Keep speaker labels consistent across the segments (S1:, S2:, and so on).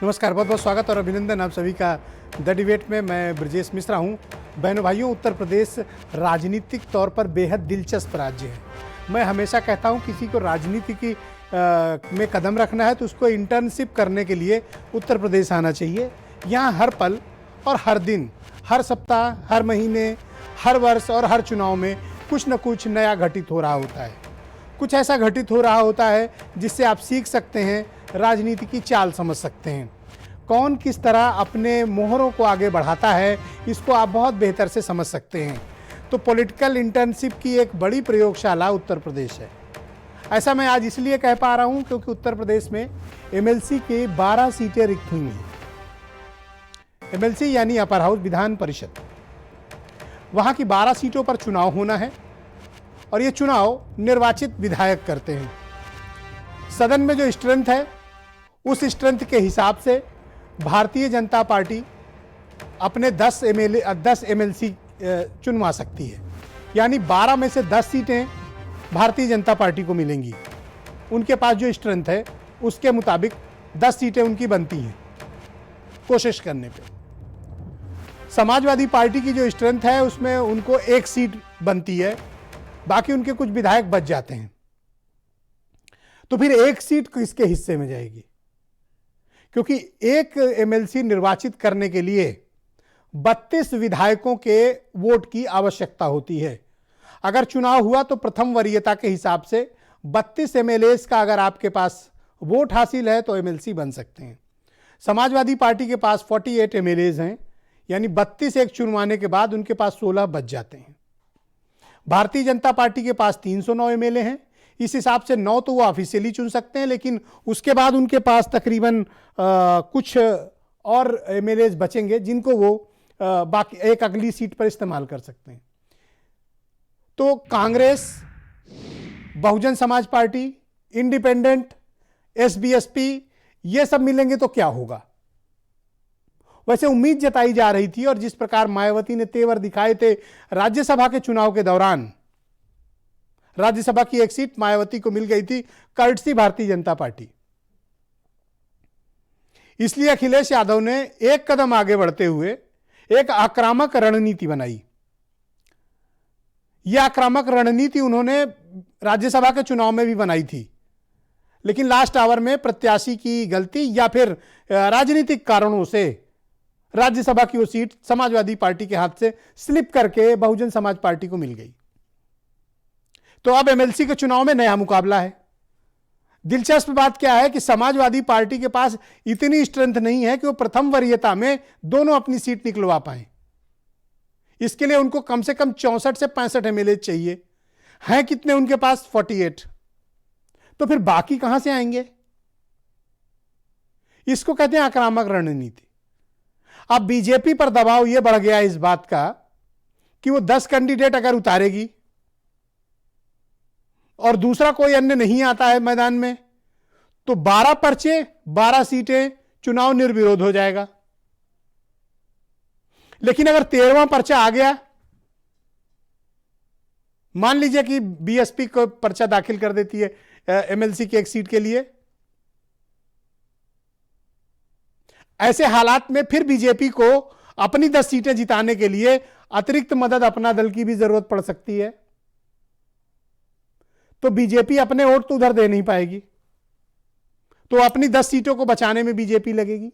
S1: नमस्कार, बहुत बहुत स्वागत और अभिनंदन आप सभी का द डिबेट में। मैं ब्रजेश मिश्रा हूं। बहनों भाइयों, उत्तर प्रदेश राजनीतिक तौर पर बेहद दिलचस्प राज्य है। मैं हमेशा कहता हूं किसी को राजनीति की में कदम रखना है तो उसको इंटर्नशिप करने के लिए उत्तर प्रदेश आना चाहिए। यहाँ हर पल और हर दिन, हर सप्ताह, हर महीने, हर वर्ष और हर चुनाव में कुछ न कुछ नया घटित हो रहा होता है। कुछ ऐसा घटित हो रहा होता है जिससे आप सीख सकते हैं, राजनीति की चाल समझ सकते हैं। कौन किस तरह अपने मोहरों को आगे बढ़ाता है, इसको आप बहुत बेहतर से समझ सकते हैं। तो पॉलिटिकल इंटर्नशिप की एक बड़ी प्रयोगशाला उत्तर प्रदेश है। ऐसा मैं आज इसलिए कह पा रहा हूं क्योंकि उत्तर प्रदेश में एमएलसी के 12 सीटें रिक्त हुई हैं। एमएलसी यानी अपर हाउस विधान परिषद, वहां की 12 सीटों पर चुनाव होना है और ये चुनाव निर्वाचित विधायक करते हैं। सदन में जो स्ट्रेंथ है उस स्ट्रेंथ के हिसाब से भारतीय जनता पार्टी अपने 10 एमएलसी चुनवा सकती है। यानी 12 में से 10 सीटें भारतीय जनता पार्टी को मिलेंगी। उनके पास जो स्ट्रेंथ है उसके मुताबिक 10 सीटें उनकी बनती हैं कोशिश करने पे। समाजवादी पार्टी की जो स्ट्रेंथ है उसमें उनको 1 सीट बनती है, बाकी उनके कुछ विधायक बच जाते हैं। तो फिर 1 सीट किसके हिस्से में जाएगी? क्योंकि एक एमएलसी निर्वाचित करने के लिए 32 विधायकों के वोट की आवश्यकता होती है। अगर चुनाव हुआ तो प्रथम वरीयता के हिसाब से 32 एमएलएस का अगर आपके पास वोट हासिल है तो एमएलसी बन सकते हैं। समाजवादी पार्टी के पास 48 एमएलएस हैं, यानी 32 एक चुनवाने के बाद उनके पास 16 बच जाते हैं। भारतीय जनता पार्टी के पास 309 एमएलए हैं। इस हिसाब से 9 तो वो ऑफिशियली चुन सकते हैं, लेकिन उसके बाद उनके पास तकरीबन कुछ और एमएलएस बचेंगे जिनको वो बाकी एक अगली सीट पर इस्तेमाल कर सकते हैं। तो Congress, Bahujan Samaj party, independent, SBSP, ये सब मिलेंगे तो क्या होगा? वैसे उम्मीद जताई जा रही थी और जिस प्रकार मायावती ने तेवर दिखाए थे राज्यसभा के चुनाव के दौरान, राज्यसभा की 1 सीट मायावती को मिल गई थी कर्टसी भारतीय जनता पार्टी। इसलिए अखिलेश यादव ने एक कदम आगे बढ़ते हुए एक आक्रामक रणनीति बनाई। यह आक्रामक रणनीति उन्होंने राज्यसभा के चुनाव में भी बनाई थी, लेकिन लास्ट आवर में प्रत्याशी की गलती या फिर राजनीतिक कारणों से राज्यसभा की वो सीट समाजवादी पार्टी के हाथ से स्लिप करके बहुजन समाज पार्टी को मिल गई। तो अब एमएलसी के चुनाव में नया मुकाबला है। दिलचस्प बात क्या है कि समाजवादी पार्टी के पास इतनी स्ट्रेंथ नहीं है कि वो प्रथम वरीयता में दोनों अपनी सीट निकलवा पाए। इसके लिए उनको कम से कम 64 से 65 एमएलए चाहिए। हैं कितने उनके पास? 48। तो फिर बाकी कहां से आएंगे? इसको कहते हैं आक्रामक रणनीति। अब बीजेपी पर दबाव यह बढ़ गया इस बात का कि वो 10 कैंडिडेट अगर उतारेगी और दूसरा कोई अन्य नहीं आता है मैदान में, तो 12 पर्चे, 12 सीटें, चुनाव निर्विरोध हो जाएगा। लेकिन अगर 13वां पर्चा आ गया, मान लीजिए कि बीएसपी को पर्चा दाखिल कर देती है एमएलसी की 1 सीट के लिए, ऐसे हालात में फिर बीजेपी को अपनी 10 सीटें जिताने के लिए अतिरिक्त मदद अपना दल की भी जरूरत पड़ सकती है। तो बीजेपी अपने वोट तो उधर दे नहीं पाएगी, तो अपनी 10 सीटों को बचाने में बीजेपी लगेगी।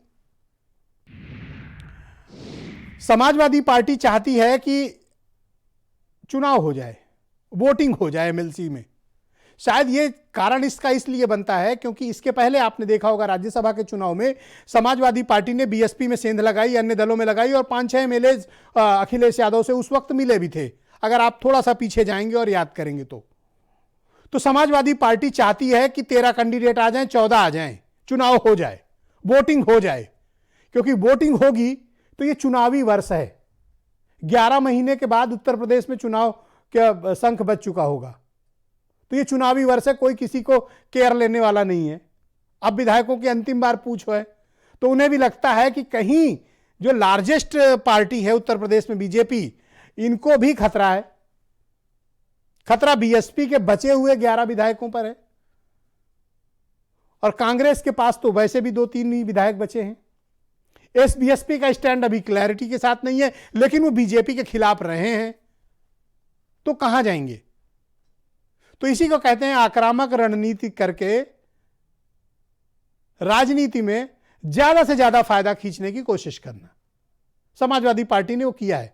S1: समाजवादी पार्टी चाहती है कि चुनाव हो जाए, वोटिंग हो जाए एमएलसी में। शायद ये कारण इसका इसलिए बनता है क्योंकि इसके पहले आपने देखा होगा राज्यसभा के चुनाव में समाजवादी पार्टी ने बीएसपी में सेंध लगाई, अन्य दलों में लगाई और 5-6 एमएलए अखिलेश यादव से उस वक्त मिले भी थे। अगर आप थोड़ा सा पीछे जाएंगे और याद करेंगे तो समाजवादी पार्टी चाहती है कि 13 कैंडिडेट आ जाएं, 14 आ जाएं, चुनाव हो जाए, वोटिंग हो जाए। क्योंकि वोटिंग होगी तो ये चुनावी वर्ष है। 11 महीने के बाद उत्तर प्रदेश में चुनाव का शंख बज चुका होगा, तो ये चुनावी वर्ष है, कोई किसी को केयर लेने वाला नहीं है। अब विधायकों की अंतिम बार पूछ है तो उन्हें भी लगता है कि कहीं जो लार्जेस्ट पार्टी है उत्तर प्रदेश में बीजेपी, इनको भी खतरा है। खतरा बीएसपी के बचे हुए 11 विधायकों पर है और कांग्रेस के पास तो वैसे भी 2-3 ही विधायक बचे हैं। एसबीएसपी का स्टैंड अभी क्लैरिटी के साथ नहीं है, लेकिन वो बीजेपी के खिलाफ रहे हैं, तो कहां जाएंगे? तो इसी को कहते हैं आक्रामक रणनीति करके राजनीति में ज्यादा से ज्यादा फायदा खींचने की कोशिश करना। समाजवादी पार्टी ने वो किया है।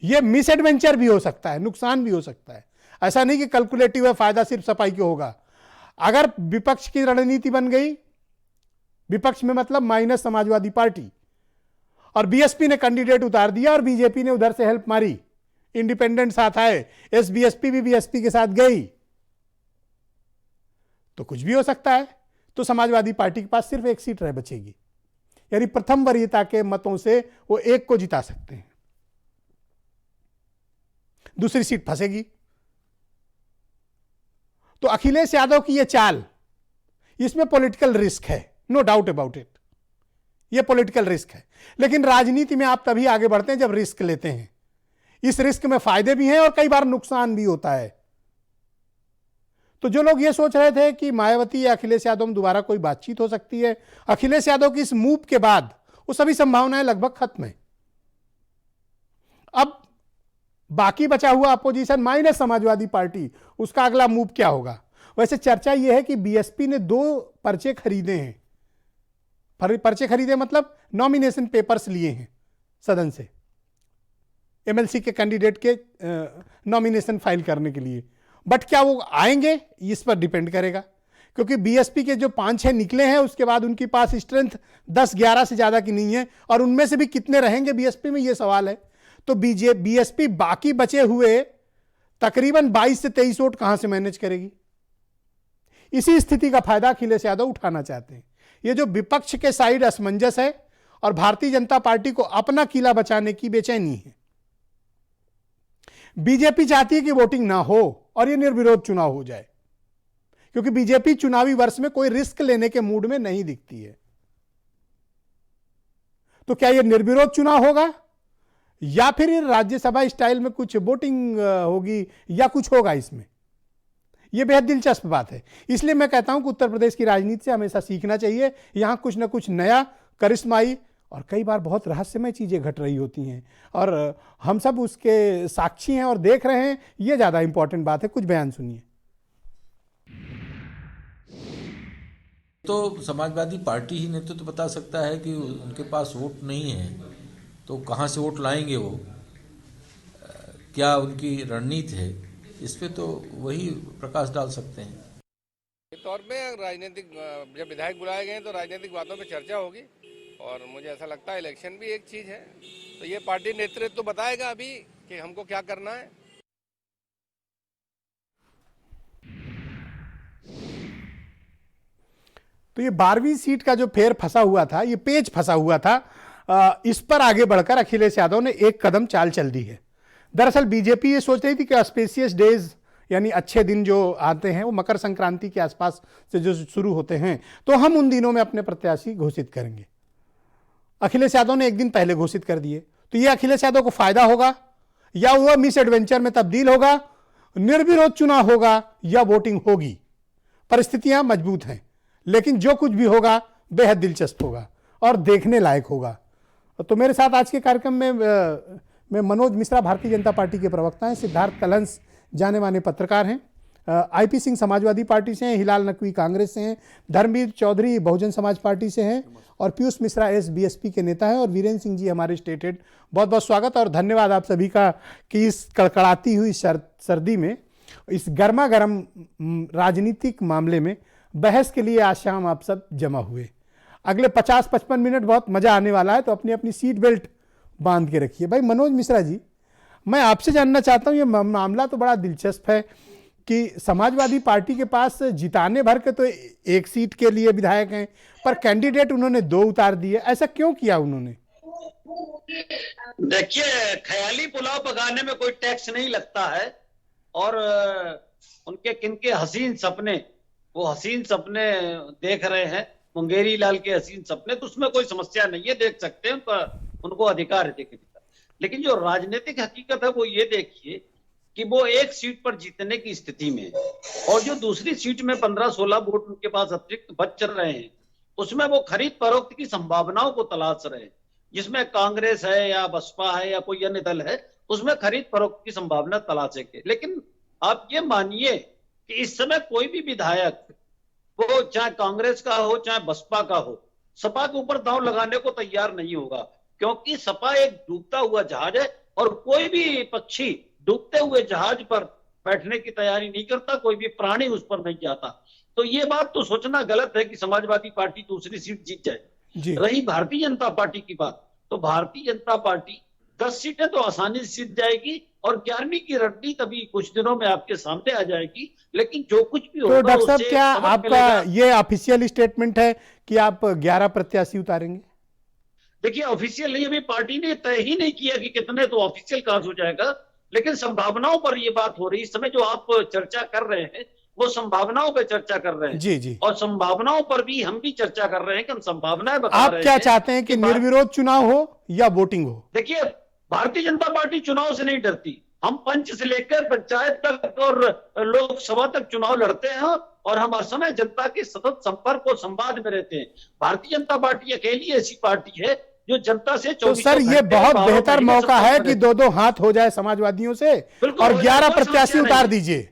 S1: यह मिस एडवेंचर भी हो सकता है, नुकसान भी हो सकता है। ऐसा नहीं कि कैलकुलेटिव है, फायदा सिर्फ सपाई को होगा। अगर विपक्ष की रणनीति बन गई, विपक्ष में मतलब माइनस समाजवादी पार्टी, और बीएसपी ने कैंडिडेट उतार दिया और बीजेपी ने उधर से हेल्प मारी, इंडिपेंडेंट साथ आए, एसबीएसपी भी बीएसपी के साथ गई, तो कुछ भी हो सकता है। तो समाजवादी पार्टी के पास सिर्फ एक सीट रह बचेगी, यानी प्रथम वरीयता के मतों से वो एक को जिता सकते हैं, दूसरी सीट फंसेगी। तो अखिलेश यादव की यह चाल, इसमें पॉलिटिकल रिस्क है, नो डाउट अबाउट इट, यह पॉलिटिकल रिस्क है। लेकिन राजनीति में आप तभी आगे बढ़ते हैं जब रिस्क लेते हैं। इस रिस्क में फायदे भी हैं और कई बार नुकसान भी होता है। तो जो लोग ये सोच रहे थे कि मायावती या अखिलेश यादव में दोबारा कोई बातचीत हो सकती है, अखिलेश यादव की इस मूव के बाद वो सभी संभावनाएं लगभग खत्म है। अब बाकी बचा हुआ अपोजिशन माइनस समाजवादी पार्टी, उसका अगला मूव क्या होगा? वैसे चर्चा यह है कि बीएसपी ने 2 पर्चे खरीदे हैं। पर्चे खरीदे मतलब नॉमिनेशन पेपर्स लिए हैं सदन से, एमएलसी के कैंडिडेट के नॉमिनेशन फाइल करने के लिए। बट क्या वो आएंगे, इस पर डिपेंड करेगा, क्योंकि बीएसपी के जो 5-6 निकले हैं उसके बाद उनकी पास स्ट्रेंथ 10-11 से ज्यादा की नहीं है, और उनमें से भी कितने रहेंगे बीएसपी में, यह सवाल है। तो बीएसपी बाकी बचे हुए तकरीबन 22 से 23 वोट कहां से मैनेज करेगी? इसी स्थिति का फायदा अखिलेश यादव उठाना चाहते हैं। यह जो विपक्ष के साइड असमंजस है और भारतीय जनता पार्टी को अपना किला बचाने की बेचैनी है। बीजेपी चाहती है कि वोटिंग ना हो और यह निर्विरोध चुनाव हो जाए, क्योंकि बीजेपी चुनावी वर्ष में कोई रिस्क लेने के मूड में नहीं दिखती है। तो क्या यह निर्विरोध चुनाव होगा या फिर राज्यसभा स्टाइल में कुछ वोटिंग होगी या कुछ होगा? इसमें यह बेहद दिलचस्प बात है। इसलिए मैं कहता हूं कि उत्तर प्रदेश की राजनीति से हमेशा सीखना चाहिए। यहां कुछ ना कुछ नया, करिश्माई और कई बार बहुत रहस्यमय चीजें घट रही होती हैं, और हम सब उसके साक्षी हैं और देख रहे हैं। यह ज्यादा इंपॉर्टेंट बात है। कुछ बयान सुनिए।
S2: तो समाजवादी पार्टी ही नेतृत्व तो बता सकता है कि उनके पास वोट नहीं है, तो कहाँ से वोट लाएंगे वो, क्या उनकी रणनीति है, इस पे तो वही प्रकाश डाल सकते हैं।
S3: तौर पे राजनीतिक, जब विधायक बुलाए गए तो राजनीतिक बातों पे चर्चा होगी, और मुझे ऐसा लगता है इलेक्शन भी एक चीज है, तो ये पार्टी नेतृत्व तो बताएगा अभी कि हमको क्या करना है।
S1: तो ये 12वीं सीट का जो फेर फंसा हुआ था, ये पेच फंसा हुआ था, इस पर आगे बढ़कर अखिलेश यादव ने एक कदम चाल चल दी है। दरअसल बीजेपी ये सोच रही थी कि ऑस्पिशियस डेज, यानी अच्छे दिन जो आते हैं वो मकर संक्रांति के आसपास से जो शुरू होते हैं, तो हम उन दिनों में अपने प्रत्याशी घोषित करेंगे। अखिलेश यादव ने एक दिन पहले घोषित कर दिए, तो ये अखिलेश यादव को फायदा होगा या वह मिस एडवेंचर में तब्दील होगा, निर्विरोध चुनाव होगा या वोटिंग होगी? परिस्थितियां मजबूत हैं, लेकिन जो कुछ भी होगा बेहद दिलचस्प होगा और देखने लायक होगा। तो मेरे साथ आज के कार्यक्रम में मनोज मिश्रा भारतीय जनता पार्टी के प्रवक्ता हैं, सिद्धार्थ कलंस जाने माने पत्रकार हैं, आईपी सिंह समाजवादी पार्टी से हैं, हिलाल नकवी कांग्रेस से हैं, धर्मवीर चौधरी बहुजन समाज पार्टी से हैं, और पीयूष मिश्रा एसबीएसपी के नेता हैं, और वीरेंद्र सिंह जी हमारे स्टेट हेड। बहुत बहुत स्वागत और धन्यवाद आप सभी का कि इस कड़कड़ाती हुई सर्दी में, इस गर्मा गर्म राजनीतिक मामले में बहस के लिए आज शाम आप सब जमा हुए। अगले 50-55 मिनट बहुत मजा आने वाला है, तो अपनी अपनी सीट बेल्ट बांध के रखिए। भाई मनोज मिश्रा जी, मैं आपसे जानना चाहता हूं, ये मामला तो बड़ा दिलचस्प है कि समाजवादी पार्टी के पास जिताने भर के तो एक सीट के लिए विधायक हैं, पर कैंडिडेट उन्होंने 2 उतार दिए। ऐसा क्यों किया उन्होंने?
S4: देखिए, ख्याली पुलाव पकाने में कोई टैक्स नहीं लगता है, और उनके किनके हसीन सपने, वो हसीन सपने देख रहे हैं, मुंगेरी लाल के हसीन सपने, तो उसमें कोई समस्या नहीं है, देख सकते हैं, उनको अधिकार है देखने का। लेकिन जो राजनीतिक हकीकत है वो ये देखिए कि वो एक सीट पर जीतने की स्थिति में, और जो दूसरी सीट में 15-16 वोट उनके पास अतिरिक्त बच रहे हैं, उसमें वो खरीद फरोख्त की संभावनाओं को तलाश रहे हैं, जिसमें कांग्रेस है या बसपा है या कोई अन्य दल है, उसमें खरीद फरोख्त की संभावना तलाशेंगे। लेकिन आप ये मानिए कि इस समय कोई भी विधायक, वो चाहे कांग्रेस का हो चाहे बसपा का हो, सपा के ऊपर दांव लगाने को तैयार नहीं होगा, क्योंकि सपा एक डूबता हुआ जहाज है और कोई भी पक्षी डूबते हुए जहाज पर बैठने की तैयारी नहीं करता, कोई भी प्राणी उस पर नहीं जाता। तो ये बात तो सोचना गलत है कि समाजवादी पार्टी दूसरी सीट जीत जाए। रही भारतीय जनता पार्टी की बात, तो भारतीय जनता पार्टी 10 सीटें तो आसानी से जीत जाएगी और 11वीं की रणनीति अभी कुछ दिनों में आपके सामने आ जाएगी। लेकिन जो कुछ भी होगा,
S1: तो डॉक्टर साहब, क्या आपका ये ऑफिशियल स्टेटमेंट है कि आप 11 प्रत्याशी उतारेंगे?
S4: देखिए, ऑफिशियल नहीं, अभी पार्टी ने तय ही नहीं किया कि कितने, तो ऑफिशियल कहां हो जाएगा। लेकिन संभावनाओं पर ये बात हो रही है। इस समय जो आप चर्चा कर रहे हैं वो संभावनाओं पे चर्चा कर रहे हैं।
S1: जी जी।
S4: और संभावनाओं पर भी हम भी चर्चा कर रहे हैं कि हम संभावनाएं बता रहे हैं।
S1: आप क्या चाहते हैं कि निर्विरोध चुनाव हो या वोटिंग हो?
S4: देखिए, भारतीय जनता पार्टी चुनाव से नहीं डरती। हम पंच से लेकर पंचायत तक और लोकसभा तक चुनाव लड़ते हैं और हम हर समय जनता के सतत संपर्क और संवाद में रहते हैं। भारतीय जनता पार्टी अकेली ऐसी पार्टी है जो जनता से।
S1: तो सर, ये बहुत बेहतर मौका है कि दो हाथ हो जाए समाजवादियों से और 11 प्रत्याशी उतार दीजिए।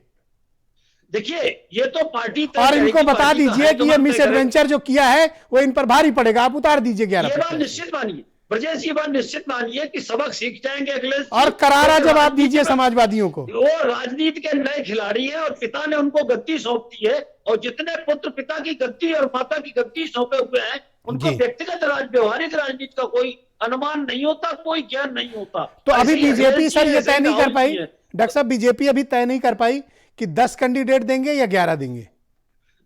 S4: देखिए, ये तो पार्टी
S1: और इनको बता दीजिए कि ये मिस एडवेंचर जो किया है वो इन पर भारी पड़ेगा, आप उतार दीजिए 11।
S4: ये बात निश्चित मानिए ब्रजेश, ये बात निश्चित मानिए कि सबक सीख जाएंगे अगले।
S1: और करारा जवाब दीजिए समाजवादियों को।
S4: वो राजनीति के नए खिलाड़ी हैं और पिता ने उनको गद्दी सौंप दी है, और जितने पुत्र पिता की गद्दी और माता की गद्दी सौंपे हुए हैं उनको व्यक्तिगत व्यवहारिक राजनीति का कोई अनुमान नहीं होता, कोई ज्ञान नहीं होता।
S1: तो अभी बीजेपी सर ये तय नहीं कर पाई, डॉक्टर साहब, बीजेपी अभी तय नहीं कर पाई कि 10 कैंडिडेट देंगे या 11 देंगे?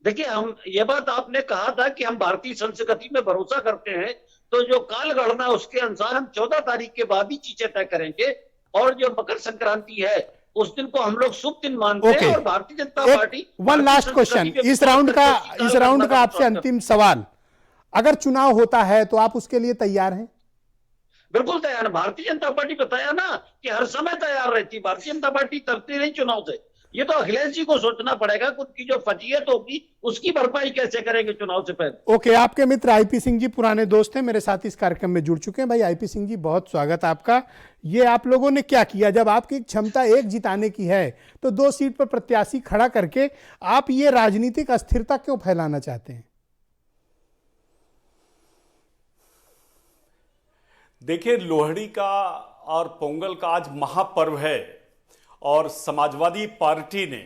S4: देखिए, हम ये बात आपने कहा था कि हम भारतीय संस्कृति में भरोसा करते हैं, तो जो काल गणना है उसके अनुसार हम 14 तारीख के बाद ही चीजें तय करेंगे। और जो मकर संक्रांति है उस दिन को हम लोग शुभ दिन मानते हैं। और Bharatiya Janata party.
S1: One last question, इस राउंड का आपसे अंतिम सवाल, अगर चुनाव होता है तो आप उसके लिए तैयार हैं?
S4: बिल्कुल तैयार है। भारतीय जनता पार्टी बताया ना कि हर समय तैयार रहती। भारतीय जनता पार्टी तरती नहीं चुनाव से। ये तो अखिलेश जी को सोचना पड़ेगा कि उनकी जो फजीयत होगी उसकी भरपाई कैसे करेंगे चुनाव से पहले।
S1: ओके, आपके मित्र आईपी सिंह जी पुराने दोस्त हैं, मेरे साथ इस कार्यक्रम में जुड़ चुके हैं। भाई आईपी सिंह जी, बहुत स्वागत आपका। ये आप लोगों ने क्या किया, जब आपकी क्षमता एक जिताने की है तो 2 सीट पर प्रत्याशी खड़ा करके आप ये राजनीतिक अस्थिरता क्यों फैलाना चाहते हैं?
S5: देखिए, लोहड़ी का और पोंगल का आज महापर्व है और समाजवादी पार्टी ने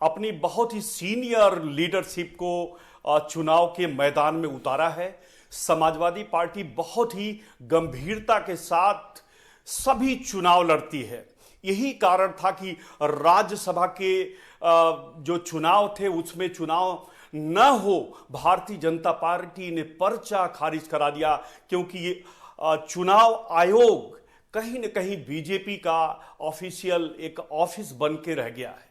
S5: अपनी बहुत ही सीनियर लीडरशिप को चुनाव के मैदान में उतारा है। समाजवादी पार्टी बहुत ही गंभीरता के साथ सभी चुनाव लड़ती है। यही कारण था कि राज्यसभा के जो चुनाव थे उसमें चुनाव न हो, भारतीय जनता पार्टी ने पर्चा खारिज करा दिया, क्योंकि ये चुनाव आयोग कहीं न कहीं बीजेपी का ऑफिशियल एक ऑफिस बन के रह गया है।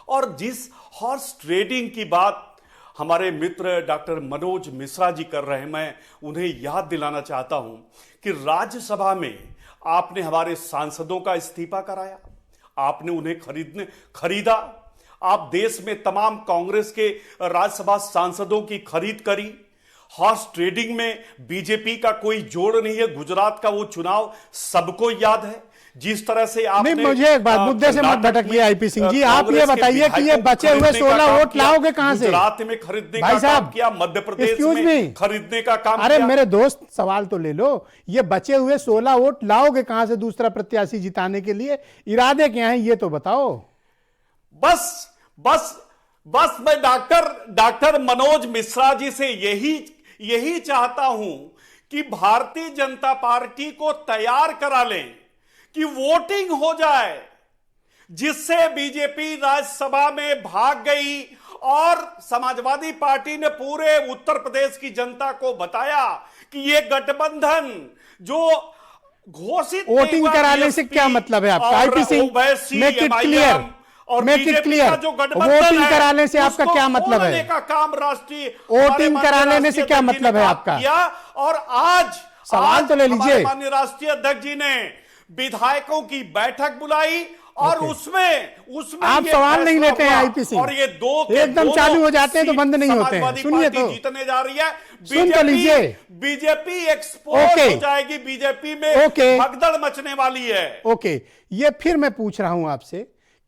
S5: और जिस हॉर्स ट्रेडिंग की बात हमारे मित्र डॉक्टर मनोज मिश्रा जी कर रहे हैं, मैं उन्हें याद दिलाना चाहता हूं कि राज्यसभा में आपने हमारे सांसदों का इस्तीफा कराया, आपने उन्हें खरीदा। आप देश में तमाम कांग्रेस के राज्यसभा सांसदों की खरीद करी। हॉर्स ट्रेडिंग में बीजेपी का कोई जोड़ नहीं है। गुजरात का वो चुनाव सबको याद है। जिस तरह से आपने,
S1: नहीं, मुझे एक बात, मुद्दे से मत भटकिए आईपी सिंह जी। आप ये बताइए कि ये बचे हुए 16 वोट लाओगे कहां से?
S5: गुजरात में खरीदने का काम किया, मध्य प्रदेश में खरीदने का काम किया।
S1: अरे मेरे दोस्त, सवाल तो ले लो, ये बचे हुए 16 वोट लाओगे कहां से दूसरा प्रत्याशी जिताने के लिए? इरादे क्या हैं ये तो बताओ।
S5: बस मैं डॉक्टर मनोज मिश्रा जी से यही चाहता हूं कि भारतीय जनता पार्टी को तैयार करा लें कि वोटिंग हो जाए, जिससे बीजेपी राज्यसभा में भाग गई और समाजवादी पार्टी ने पूरे उत्तर प्रदेश की जनता को बताया कि ये गठबंधन जो घोषित
S1: वोटिंग कराने से क्या मतलब है आपका? IP Singh, make it clear, जो वोटिंग कराने से आपका क्या मतलब है?
S5: का काम राष्ट्रीय
S1: वोटिंग कराने से क्या मतलब है आपका?
S5: और आज
S1: सवाल तो ले लीजिए।
S5: माननीय राष्ट्रीय अध्यक्ष जी ने विधायकों की बैठक बुलाई और
S1: ओके।
S5: उसमें
S1: आप
S5: ये
S1: सवाल नहीं
S5: फैसला
S1: लेते हैं
S5: हुआ।
S1: आईपी सिंह।
S5: और ये
S1: एकदम
S5: दोनों
S1: चालू हो जाते हैं तो
S5: सीट
S1: बंद नहीं होते हैं।
S5: समाजवादी
S1: सुनिए
S5: पार्टी
S1: तो।
S5: जीतने जा रही है।
S1: सुन तो लीजिए।
S5: BJP expose
S1: okay.
S5: हो जाएगी, बीजेपी में
S1: ओके।
S5: भगदड़ मचने वाली है।
S1: ओके, ये फिर मैं पूछ रहा हूं आपसे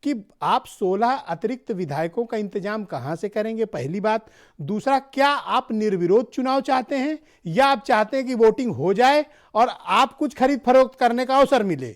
S1: कि आप 16 अतिरिक्त विधायकों का इंतजाम कहां से करेंगे, पहली बात। दूसरा, क्या आप निर्विरोध चुनाव चाहते हैं या आप चाहते हैं कि वोटिंग हो जाए और आप कुछ खरीद फरोख्त करने का अवसर मिले?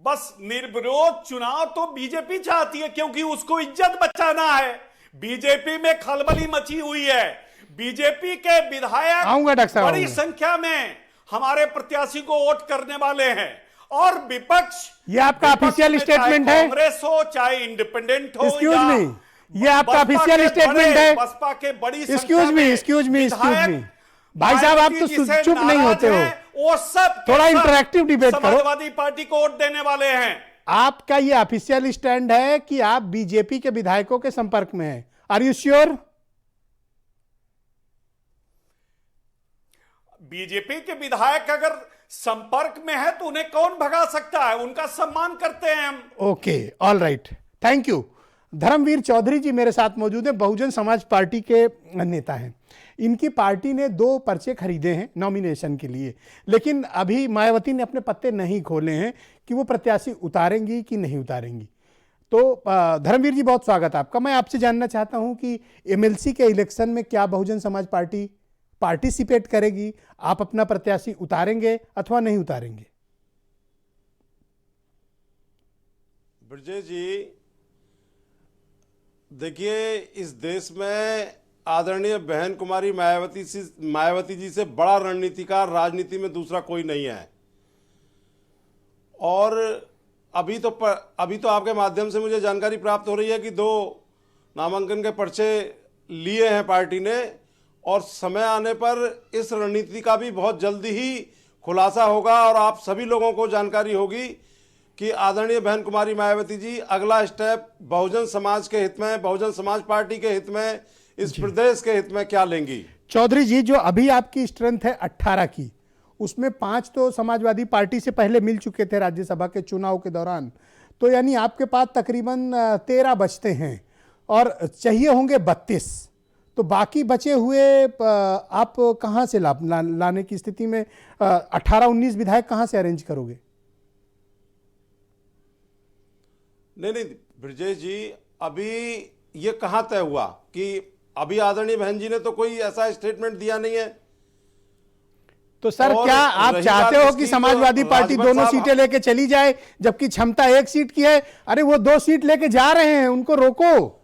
S5: बस निर्विरोध चुनाव तो बीजेपी चाहती है, क्योंकि उसको इज्जत बचाना है। बीजेपी में खलबली मची हुई है। बीजेपी के विधायक
S1: आऊंगा डॉक्टर साहब,
S5: बड़ी
S1: आऊंगा।
S5: संख्या में हमारे प्रत्याशी को वोट करने वाले हैं, और विपक्ष,
S1: ये आपका
S5: विपक्ष
S1: ऑफिशियल
S5: में
S1: स्टेटमेंट
S5: चाहे
S1: है?
S5: कांग्रेस हो चाहे इंडिपेंडेंट हो,
S1: एक्सक्यूज
S5: या
S1: मी, ये आपका
S5: बसपा
S1: ऑफिशियल
S5: के
S1: स्टेटमेंट
S5: बड़े-
S1: है?
S5: बसपा के बड़ी संख्या
S1: एक्सक्यूज मी,
S5: में
S1: एक्सक्यूज मी, एक्सक्यूज
S5: विधायक
S1: मी। भाई साहब, आप तो
S5: मायावती जी से
S1: चुप नहीं
S5: नाराज
S1: होते हो।
S5: हैं, वो सब
S1: थोड़ा
S5: सब
S1: इंटरैक्टिव डिबेट करो।
S5: समाजवादी पार्टी को वोट देने वाले हैं।
S1: आपका ये ऑफिशियल स्टैंड है कि आप बीजेपी के विधायकों के संपर्क में हैं? Are you sure?
S5: बीजेपी के विधायक अगर संपर्क में है तो उन्हें कौन भगा सकता है? उनका सम्मान करते हैं हम।
S1: Okay, all right, thank you. Dharmveer Chaudhary ji मेरे साथ मौजूद हैं, बहुजन समाज पार्टी के नेता हैं। इनकी पार्टी ने 2 पर्चे खरीदे हैं नॉमिनेशन के लिए, लेकिन अभी मायावती ने अपने पत्ते नहीं खोले हैं कि वो प्रत्याशी उतारेंगी कि नहीं उतारेंगी। तो धर्मवीर जी, बहुत स्वागत आपका। मैं आपसे जानना चाहता हूं कि एमएलसी के इलेक्शन में क्या बहुजन समाज पार्टी पार्टिसिपेट करेगी? आप अपना प्रत्याशी उतारेंगे अथवा नहीं उतारेंगे?
S6: ब्रजेश जी, देखिए, इस देश में आदरणीय बहन कुमारी मायावती जी से बड़ा रणनीतिकार राजनीति में दूसरा कोई नहीं है। और अभी तो आपके माध्यम से मुझे जानकारी प्राप्त हो रही है कि 2 नामांकन के पर्चे लिए हैं पार्टी ने, और समय आने पर इस रणनीति का भी बहुत जल्दी ही खुलासा होगा और आप सभी लोगों को जानकारी होगी कि आदरणीय बहन कुमारी मायावती जी अगला स्टेप बहुजन समाज के हित में, बहुजन समाज पार्टी के हित में, इस प्रदेश के हित में क्या लेंगी।
S1: चौधरी जी, जो अभी आपकी स्ट्रेंथ है 18 की, उसमें 5 तो समाजवादी पार्टी से पहले मिल चुके थे राज्यसभा के चुनाव के दौरान, तो यानी आपके पास तकरीबन 13 बचते हैं और चाहिए होंगे 32। तो बाकी बचे हुए आप कहां से लाने की स्थिति में 18-19 विधायक कहां से अरेंज करोगे?
S6: नहीं, ब्रजेश जी, अभी ये कहाँ तय हुआ कि अभी आदरणीय बहन जी ने तो कोई ऐसा स्टेटमेंट दिया नहीं है।
S1: तो सर,
S6: और
S1: क्या आप
S6: रही
S1: चाहते
S6: बात
S1: हो
S6: इसकी
S1: कि
S6: तो
S1: समाजवादी पार्टी
S6: राजभर
S1: दोनों
S6: साहब-
S1: सीटें लेके चली जाए, जबकि क्षमता 1 सीट की है? अरे वो 2 सीट लेके जा रहे हैं, उनको रोको।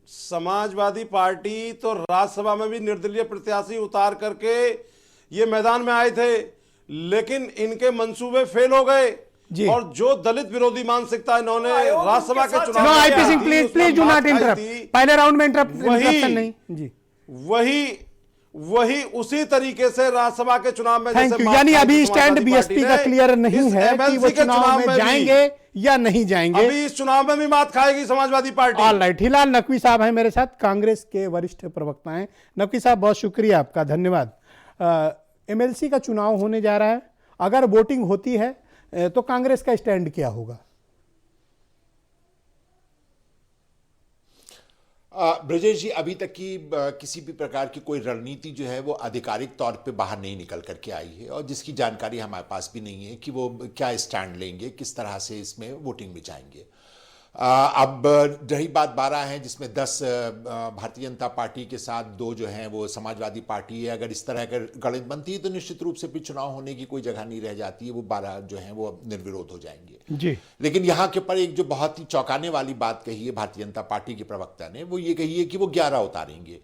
S6: समाजवादी पार्टी तो राज्यसभा में भी निर्दलीय प्रत्याशी उतार करके ये मैदान में आए थे, लेकिन इनके मंसूबे फेल हो गए।
S1: जी।
S6: और जो दलित विरोधी मानसिकता इन्होंने राज्यसभा के चुनाव
S1: नो
S6: में
S1: आईपी
S6: किया
S1: सिंह,
S6: थी,
S1: प्लीज
S6: उसमें
S1: प्लीज डू
S6: बात
S1: नॉट
S6: आई
S1: इंटरप्ट।
S6: थी,
S1: पहले राउंड में इंटरप्शन नहीं जी।
S6: वही उसी तरीके से राज्यसभा के चुनाव में
S1: थैंक
S6: जैसे
S1: यू।
S6: मार्क्स
S1: यानी
S6: पार्टी
S1: अभी
S6: समाजवादी
S1: स्टैंड बीएसपी
S6: पार्टी
S1: का
S6: ने
S1: क्लियर नहीं
S6: इस
S1: है कि
S6: MLC
S1: वो
S6: के
S1: चुनाव में
S6: भी-
S1: जाएंगे या नहीं जाएंगे।
S6: अभी इस चुनाव में भी मात खाएगी समाजवादी पार्टी।
S1: ऑल राइट, हिलाल नकवी साहब हैं मेरे साथ, कांग्रेस के वरिष्ठ प्रवक्ता हैं। नकवी साहब, बहुत शुक्रिया आपका, धन्यवाद। एमएलसी का चुनाव होने जा रहा है, अगर वोटिंग होती है तो कांग्रेस का स्टैंड क्या होगा?
S7: ब्रजेश जी, अभी तक की किसी भी प्रकार की कोई रणनीति जो है वो आधिकारिक तौर पे बाहर नहीं निकल करके आई है, और जिसकी जानकारी हमारे पास भी नहीं है कि वो क्या स्टैंड लेंगे, किस तरह से इसमें वोटिंग में जाएंगे। अब रही बात 12 है, जिसमें 10 भारतीय जनता पार्टी के साथ 2 जो हैं वो समाजवादी पार्टी है। अगर इस तरह का गणित बनती है तो निश्चित रूप से फिर चुनाव होने की कोई जगह नहीं रह जाती है, वो 12 जो हैं वो निर्विरोध हो जाएंगे
S1: जी।
S7: लेकिन यहाँ के पर एक जो बहुत ही चौंकाने वाली बात कही है भारतीय जनता पार्टी के प्रवक्ता ने, वो ये कही है कि वो 11 उतारेंगे।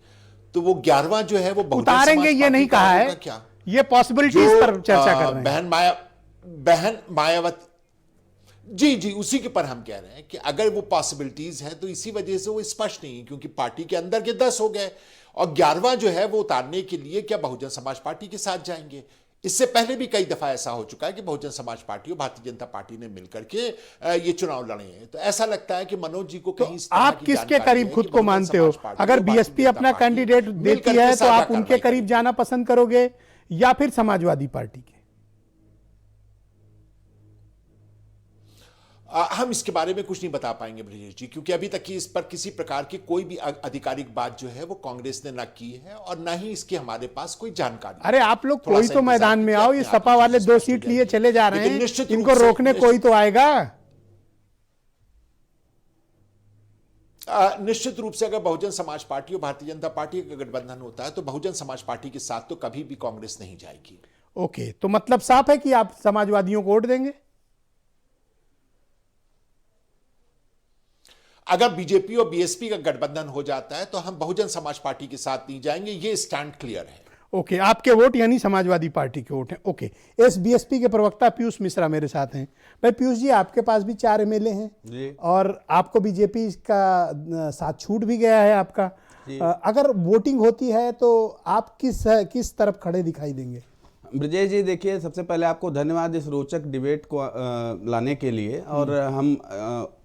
S7: तो वो 11वां जो है वो
S1: उतारेंगे ये नहीं कहा है,
S7: क्या
S1: ये पॉसिबिलिटीज पर चर्चा कर रहे हैं।
S7: बहन मायावती जी उसी के पर हम कह रहे हैं कि अगर वो पॉसिबिलिटीज हैं तो इसी वजह से वो स्पष्ट नहीं है, क्योंकि पार्टी के अंदर के 10 हो गए और 11वां जो है वो उतारने के लिए क्या बहुजन समाज पार्टी के साथ जाएंगे। इससे पहले भी कई दफा ऐसा हो चुका है कि बहुजन समाज पार्टी और भारतीय जनता पार्टी ने मिलकर के ये चुनाव लड़े हैं। तो ऐसा लगता है कि मनोज जी को कहीं इस तरह
S1: आप
S7: की
S1: किसके
S7: जानकारी
S1: करीब
S7: है
S1: खुद
S7: कि
S1: को
S7: बहुजन
S1: मानते हो?
S7: समाज पार्टी
S1: अगर
S7: और भारतीय
S1: बीएसपी
S7: जनता
S1: अपना
S7: पार्टी
S1: कैंडिडेट
S7: मिलकर
S1: देती
S7: के
S1: है तो
S7: साझा
S1: आप उनके
S7: कार्रवाई
S1: करीब
S7: करेंगे।
S1: जाना पसंद करोगे या फिर समाजवादी पार्टी के?
S7: हम इसके बारे में कुछ नहीं बता पाएंगे ब्रजेश जी, क्योंकि अभी तक की इस पर किसी प्रकार की कोई भी आधिकारिक बात जो है वो कांग्रेस ने ना की है और ना ही इसकी हमारे पास कोई जानकारी।
S1: अरे आप लोग
S7: थोड़ा
S1: कोई
S7: सा
S1: तो
S7: इंतजार
S1: मैदान में
S7: कीजिए,
S1: आओ, ये
S7: अपने आप
S1: सपा
S7: ही
S1: वाले
S7: चीजें
S1: 2
S7: स्पष्ट हो
S1: सीट लिए
S7: जाएंगी।
S1: चले जा रहे
S7: लेकिन
S1: हैं,
S7: निश्चित
S1: इनको
S7: रूप से-
S1: रोकने कोई तो आएगा।
S7: निश्चित रूप से अगर बहुजन समाज पार्टी और भारतीय जनता पार्टी का गठबंधन होता है तो बहुजन समाज पार्टी के साथ तो कभी भी कांग्रेस नहीं जाएगी।
S1: ओके, तो मतलब साफ है कि आप समाजवादियों को वोट देंगे।
S7: अगर बीजेपी और बीएसपी का गठबंधन हो जाता है तो हम बहुजन समाज पार्टी के साथ नहीं जाएंगे, ये स्टैंड क्लियर है।
S1: ओके, आपके वोट यानी समाजवादी पार्टी के वोट हैं। ओके, एसबीएसपी के प्रवक्ता पीयूष मिश्रा मेरे साथ हैं। भाई पीयूष जी, आपके पास भी 4 एमएलए हैं
S8: जी।
S1: और आपको बीजेपी का साथ छूट भी गया है आपका। अगर वोटिंग होती है तो आप किस तरफ खड़े दिखाई देंगे?
S8: ब्रजेश जी, देखिए, सबसे पहले आपको धन्यवाद इस रोचक डिबेट को लाने के लिए। और हम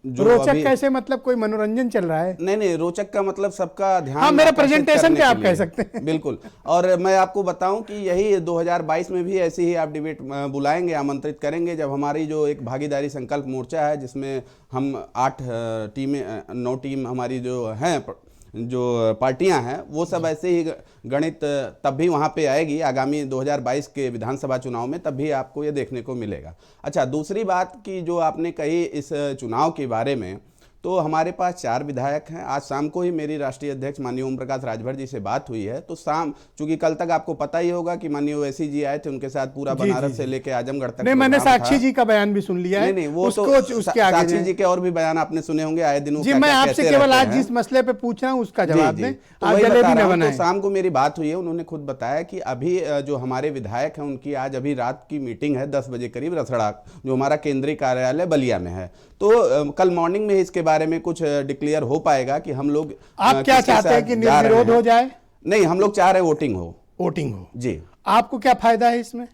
S8: जो
S1: रोचक
S8: अभी
S1: कैसे, मतलब कोई मनोरंजन चल रहा है?
S8: नहीं, रोचक का मतलब सबका ध्यान
S1: हाँ, मेरा
S8: आकर्षित
S1: presentation
S8: करने
S1: पे आप
S8: के
S1: कह
S8: लिए।
S1: सकते हैं।
S8: बिल्कुल। और मैं आपको बताऊं कि यही 2022 में भी ऐसी ही आप डिबेट बुलाएंगे, आमंत्रित करेंगे, जब हमारी जो एक भागीदारी संकल्प मोर्चा है, जिसमें हम 9 टीम हमारी जो हैं, जो पार्टियां हैं, वो सब ऐसे ही गणित तब भी वहाँ पे आएगी आगामी 2022 के विधानसभा चुनाव में, तब भी आपको ये देखने को मिलेगा। अच्छा, दूसरी बात की जो आपने कही इस चुनाव के बारे में, तो हमारे पास 4 विधायक हैं। आज शाम को ही मेरी राष्ट्रीय अध्यक्ष माननीय ओम प्रकाश राजभर जी से बात हुई है। तो चूंकि कल तक आपको पता ही होगा कि माननीय ओवैसी जी आए थे, उनके साथ पूरा बनारस से लेके आजमगढ़ तक।
S1: नहीं, मैंने
S8: प्रोग्राम
S1: साक्षी
S8: था।
S1: जी का बयान भी सुन लिया है।
S8: नहीं, वो
S1: उसको
S8: तो
S1: उसके आगे
S8: साक्षी
S1: जाएं।
S8: जी के और भी बयान आपने सुने होंगे आए दिन।
S1: जी, मैं आपसे केवल आज जिस मसले पे पूछ रहा हूँ उसका जवाब दें।
S8: तो
S1: आप
S8: वही
S1: जलेबी
S8: बता
S1: न
S8: रहा हूं।
S1: बनाएं।
S8: तो शाम को मेरी बात हुई है, उन्होंने खुद बताया कि अभी जो हमारे विधायक हैं उनकी आज अभी रात की मीटिंग है 10 बजे करीब रसड़ा, जो हमारा केंद्रीय कार्यालय बलिया में है। तो कल मॉर्निंग में ही इसके बारे में कुछ डिक्लेयर हो पाएगा कि हम लोग
S1: आप क्या चाहते हैं कि निर्विरोध हो जाए?
S8: नहीं, हम लोग चाह रहे वोटिंग हो।
S1: वोटिंग हो
S8: जी।
S1: आपको क्या फायदा है इसमें?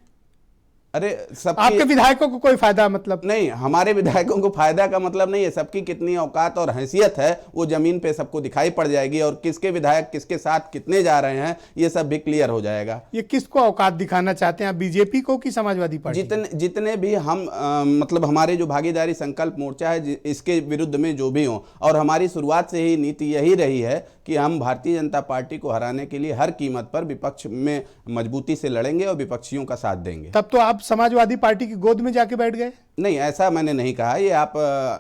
S8: अरे
S1: आपके विधायकों को कोई फायदा मतलब
S8: नहीं, हमारे विधायकों को फायदा का मतलब नहीं है। सबकी कितनी औकात और हैसियत है वो जमीन पे सबको दिखाई पड़ जाएगी, और किसके विधायक किसके साथ कितने जा रहे हैं ये सब भी क्लियर हो जाएगा।
S1: ये किसको औकात दिखाना चाहते हैं आप, बीजेपी को कि समाजवादी पार्टी?
S8: जितने भी हम मतलब हमारे जो भागीदारी संकल्प मोर्चा है, इसके विरुद्ध में जो भी हो, और हमारी शुरुआत से ही नीति यही रही है कि हम भारतीय जनता पार्टी को हराने के लिए हर कीमत पर विपक्ष में मजबूती से लड़ेंगे और विपक्षियों का साथ देंगे।
S1: तब तो आप समाजवादी पार्टी की गोद में जाके बैठ गए?
S8: नहीं, ऐसा मैंने नहीं कहा। ये आप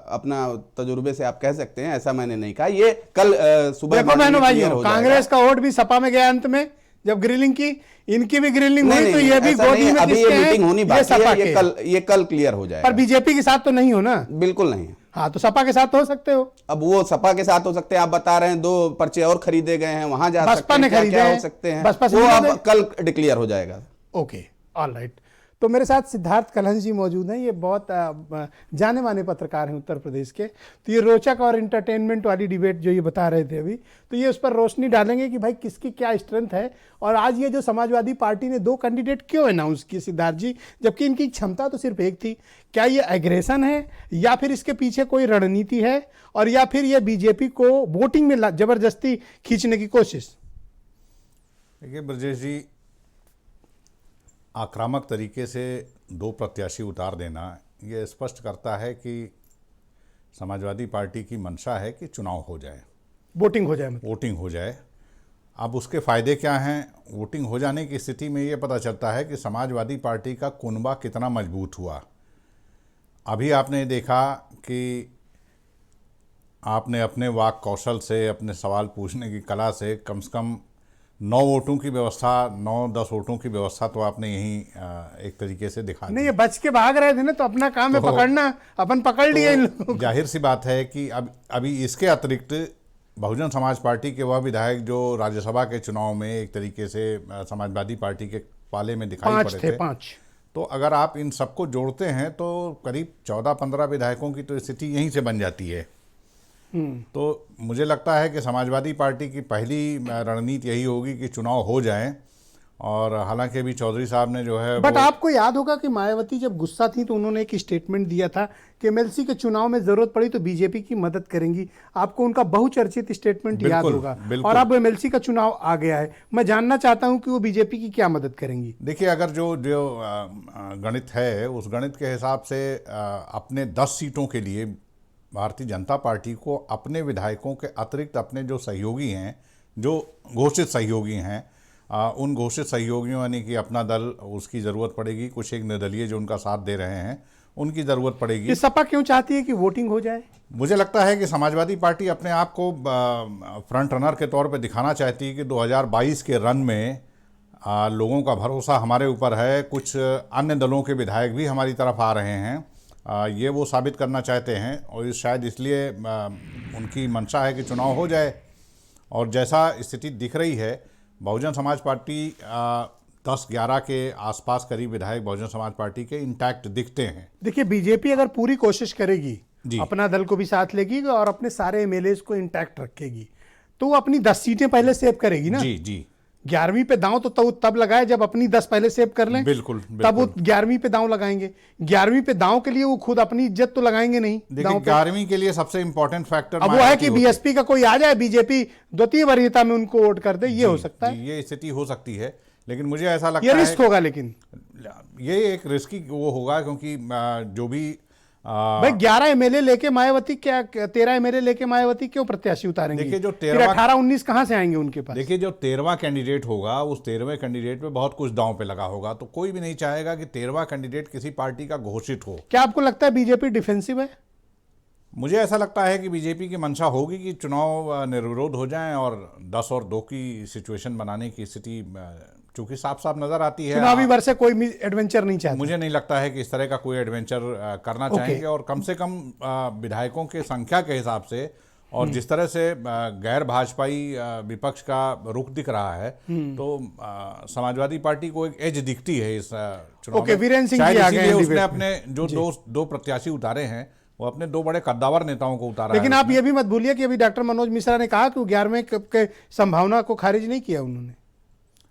S8: अपना तजुर्बे से आप कह सकते हैं, ऐसा मैंने नहीं कहा। ये कल सुबह
S1: देखो बहनों भाइयों, कांग्रेस का वोट भी सपा में गया अंत में, जब ग्रिलिंग की, इनकी भी ग्रिलिंग हुई, तो ये भी गोदी में
S8: अभी ये मीटिंग होनी बाकी है, ये कल क्लियर हो जाएगा।
S1: पर बीजेपी के साथ तो नहीं हो ना?
S8: बिल्कुल नहीं।
S1: हाँ, तो सपा के साथ हो सकते हो।
S8: अब वो सपा के साथ हो सकते हैं, आप बता रहे हैं 2 पर्चे और खरीदे गए हैं, वहां जा
S1: बसपा ने खरीदे
S8: क्या
S1: हैं,
S8: हो सकते हैं,
S1: बसपा से
S8: वो
S1: खरीदे।
S8: अब कल डिक्लेयर हो जाएगा।
S1: Okay, all right. तो मेरे साथ सिद्धार्थ कलहंस जी मौजूद हैं। ये बहुत जाने माने पत्रकार हैं उत्तर प्रदेश के। तो ये रोचक और इंटरटेनमेंट वाली डिबेट जो ये बता रहे थे अभी, तो ये उस पर रोशनी डालेंगे कि भाई किसकी क्या स्ट्रेंथ है, और आज ये जो समाजवादी पार्टी ने 2 कैंडिडेट क्यों अनाउंस किए सिद्धार्थ जी, जबकि इनकी क्षमता तो सिर्फ एक थी। क्या ये एग्रेशन है, या फिर इसके पीछे कोई रणनीति है, और या फिर ये बीजेपी को वोटिंग में जबरदस्ती खींचने की कोशिश?
S9: देखिए ब्रजेश जी, आक्रामक तरीके से 2 प्रत्याशी उतार देना ये स्पष्ट करता है कि समाजवादी पार्टी की मंशा है कि चुनाव हो जाए,
S1: वोटिंग हो जाए, मतलब
S9: वोटिंग हो जाए। अब उसके फ़ायदे क्या हैं? वोटिंग हो जाने की स्थिति में ये पता चलता है कि समाजवादी पार्टी का कुनबा कितना मजबूत हुआ। अभी आपने देखा कि आपने अपने वाक कौशल से, अपने सवाल पूछने की कला से कम से कम 9 वोटों की व्यवस्था, 9-10 वोटों की व्यवस्था तो आपने यहीं एक तरीके से दिखा दी।
S1: नहीं, ये बच के भाग रहे थे ना, तो अपना काम है पकड़ना, अपन पकड़ लिए इन लोगों को।
S9: जाहिर सी बात है कि अभी इसके अतिरिक्त बहुजन समाज पार्टी के वह विधायक जो राज्यसभा के चुनाव में एक तरीके से समाजवादी पार्टी के पाले में दिखाई पड़े थे,
S1: 5
S9: तो अगर आप इन सबको जोड़ते हैं तो करीब 14-15 विधायकों की तो स्थिति यहीं से बन जाती है। तो मुझे लगता है कि समाजवादी पार्टी की पहली रणनीति यही होगी कि चुनाव हो जाए और हालांकि अभी चौधरी साहब ने जो है
S1: बट आपको याद होगा कि मायावती जब गुस्सा थी तो उन्होंने एक स्टेटमेंट दिया था कि एमएलसी के चुनाव में जरूरत पड़ी तो बीजेपी की मदद करेंगी। आपको उनका बहुचर्चित स्टेटमेंट याद होगा। और अब एमएलसी का चुनाव आ गया है, मैं जानना चाहता हूं कि वो बीजेपी की क्या मदद करेंगी।
S9: देखिए, अगर जो गणित है उस गणित के हिसाब से अपने 10 सीटों के लिए भारतीय जनता पार्टी को अपने विधायकों के अतिरिक्त अपने जो सहयोगी हैं, जो घोषित सहयोगी हैं, उन घोषित सहयोगियों यानी कि अपना दल, उसकी ज़रूरत पड़ेगी। कुछ एक निर्दलीय जो उनका साथ दे रहे हैं उनकी ज़रूरत पड़ेगी।
S1: ये सपा क्यों चाहती है कि वोटिंग हो जाए?
S9: मुझे लगता है कि समाजवादी पार्टी अपने आप को फ्रंट रनर के तौर पे दिखाना चाहती है कि 2022 के रन में लोगों का भरोसा हमारे ऊपर है। कुछ अन्य दलों के विधायक भी हमारी तरफ आ रहे हैं। ये वो साबित करना चाहते हैं और शायद इसलिए उनकी मंशा है कि चुनाव हो जाए। और जैसा स्थिति दिख रही है, बहुजन समाज पार्टी 10-11 के आसपास करीब विधायक बहुजन समाज पार्टी के इंटैक्ट दिखते हैं।
S1: देखिए, बीजेपी अगर पूरी कोशिश करेगी, अपना दल को भी साथ लेगी और अपने सारे एमएलए को इंटैक्ट रखेगी तो वो अपनी 10 सीटें पहले सेव करेगी ना।
S9: जी जी।
S1: 11वीं पे दांव तो तब लगाए जब अपनी 10 पहले सेव कर लें।
S9: बिल्कुल,
S1: तब वो 11वीं पे दांव लगाएंगे। 11वीं पे दांव के लिए वो खुद अपनी इज्जत तो लगाएंगे नहीं।
S9: देखिए, 11वीं के लिए सबसे इंपॉर्टेंट फैक्टर
S1: अब वो है कि बीएसपी का कोई आ जाए, बीजेपी द्वितीय वरीयता में उनको वोट कर दे, ये हो सकता है।
S9: ये स्थिति हो सकती है, लेकिन मुझे ऐसा लगता
S1: ये
S9: है
S1: रिस्क होगा। लेकिन
S9: ये एक रिस्की वो होगा क्योंकि जो भी
S1: भाई 11 एमएलए लेके मायावती क्या 13 एमएलए लेके मायावती क्यों प्रत्याशी उतारेंगे?
S9: देखिए, जो
S1: 18-19 कहां से आएंगे उनके पास?
S9: देखिए, जो 13वां कैंडिडेट होगा उस 13वें कैंडिडेट पे बहुत कुछ दांव पे लगा होगा। तो कोई भी नहीं चाहेगा कि 13वां कैंडिडेट किसी पार्टी का घोषित हो।
S1: क्या आपको लगता है बीजेपी डिफेंसिव है?
S9: मुझे ऐसा लगता है कि बीजेपी की मंशा होगी कि चुनाव निर्विरोध हो जाएं और 10 और 2 की सिचुएशन बनाने की स्थिति चूंकि साफ साफ नजर आती है।
S1: चुनावी वर्ष से कोई एडवेंचर नहीं चाहता।
S9: मुझे नहीं लगता है कि इस तरह का कोई एडवेंचर करना चाहेंगे। और कम से कम विधायकों के संख्या के हिसाब से और जिस तरह से गैर भाजपाई विपक्ष का रुख दिख रहा है, तो समाजवादी पार्टी को एक एज दिखती है इस चुनाव में।
S1: वीरेंद्र सिंह जी आ गए।
S9: उसने अपने जो दो प्रत्याशी उतारे हैं वो अपने 2 बड़े कद्दावर नेताओं को उतारा।
S1: लेकिन आप ये भी मत भूलिए कि अभी डॉक्टर मनोज मिश्रा ने कहा कि 11वें के संभावना को खारिज नहीं किया उन्होंने।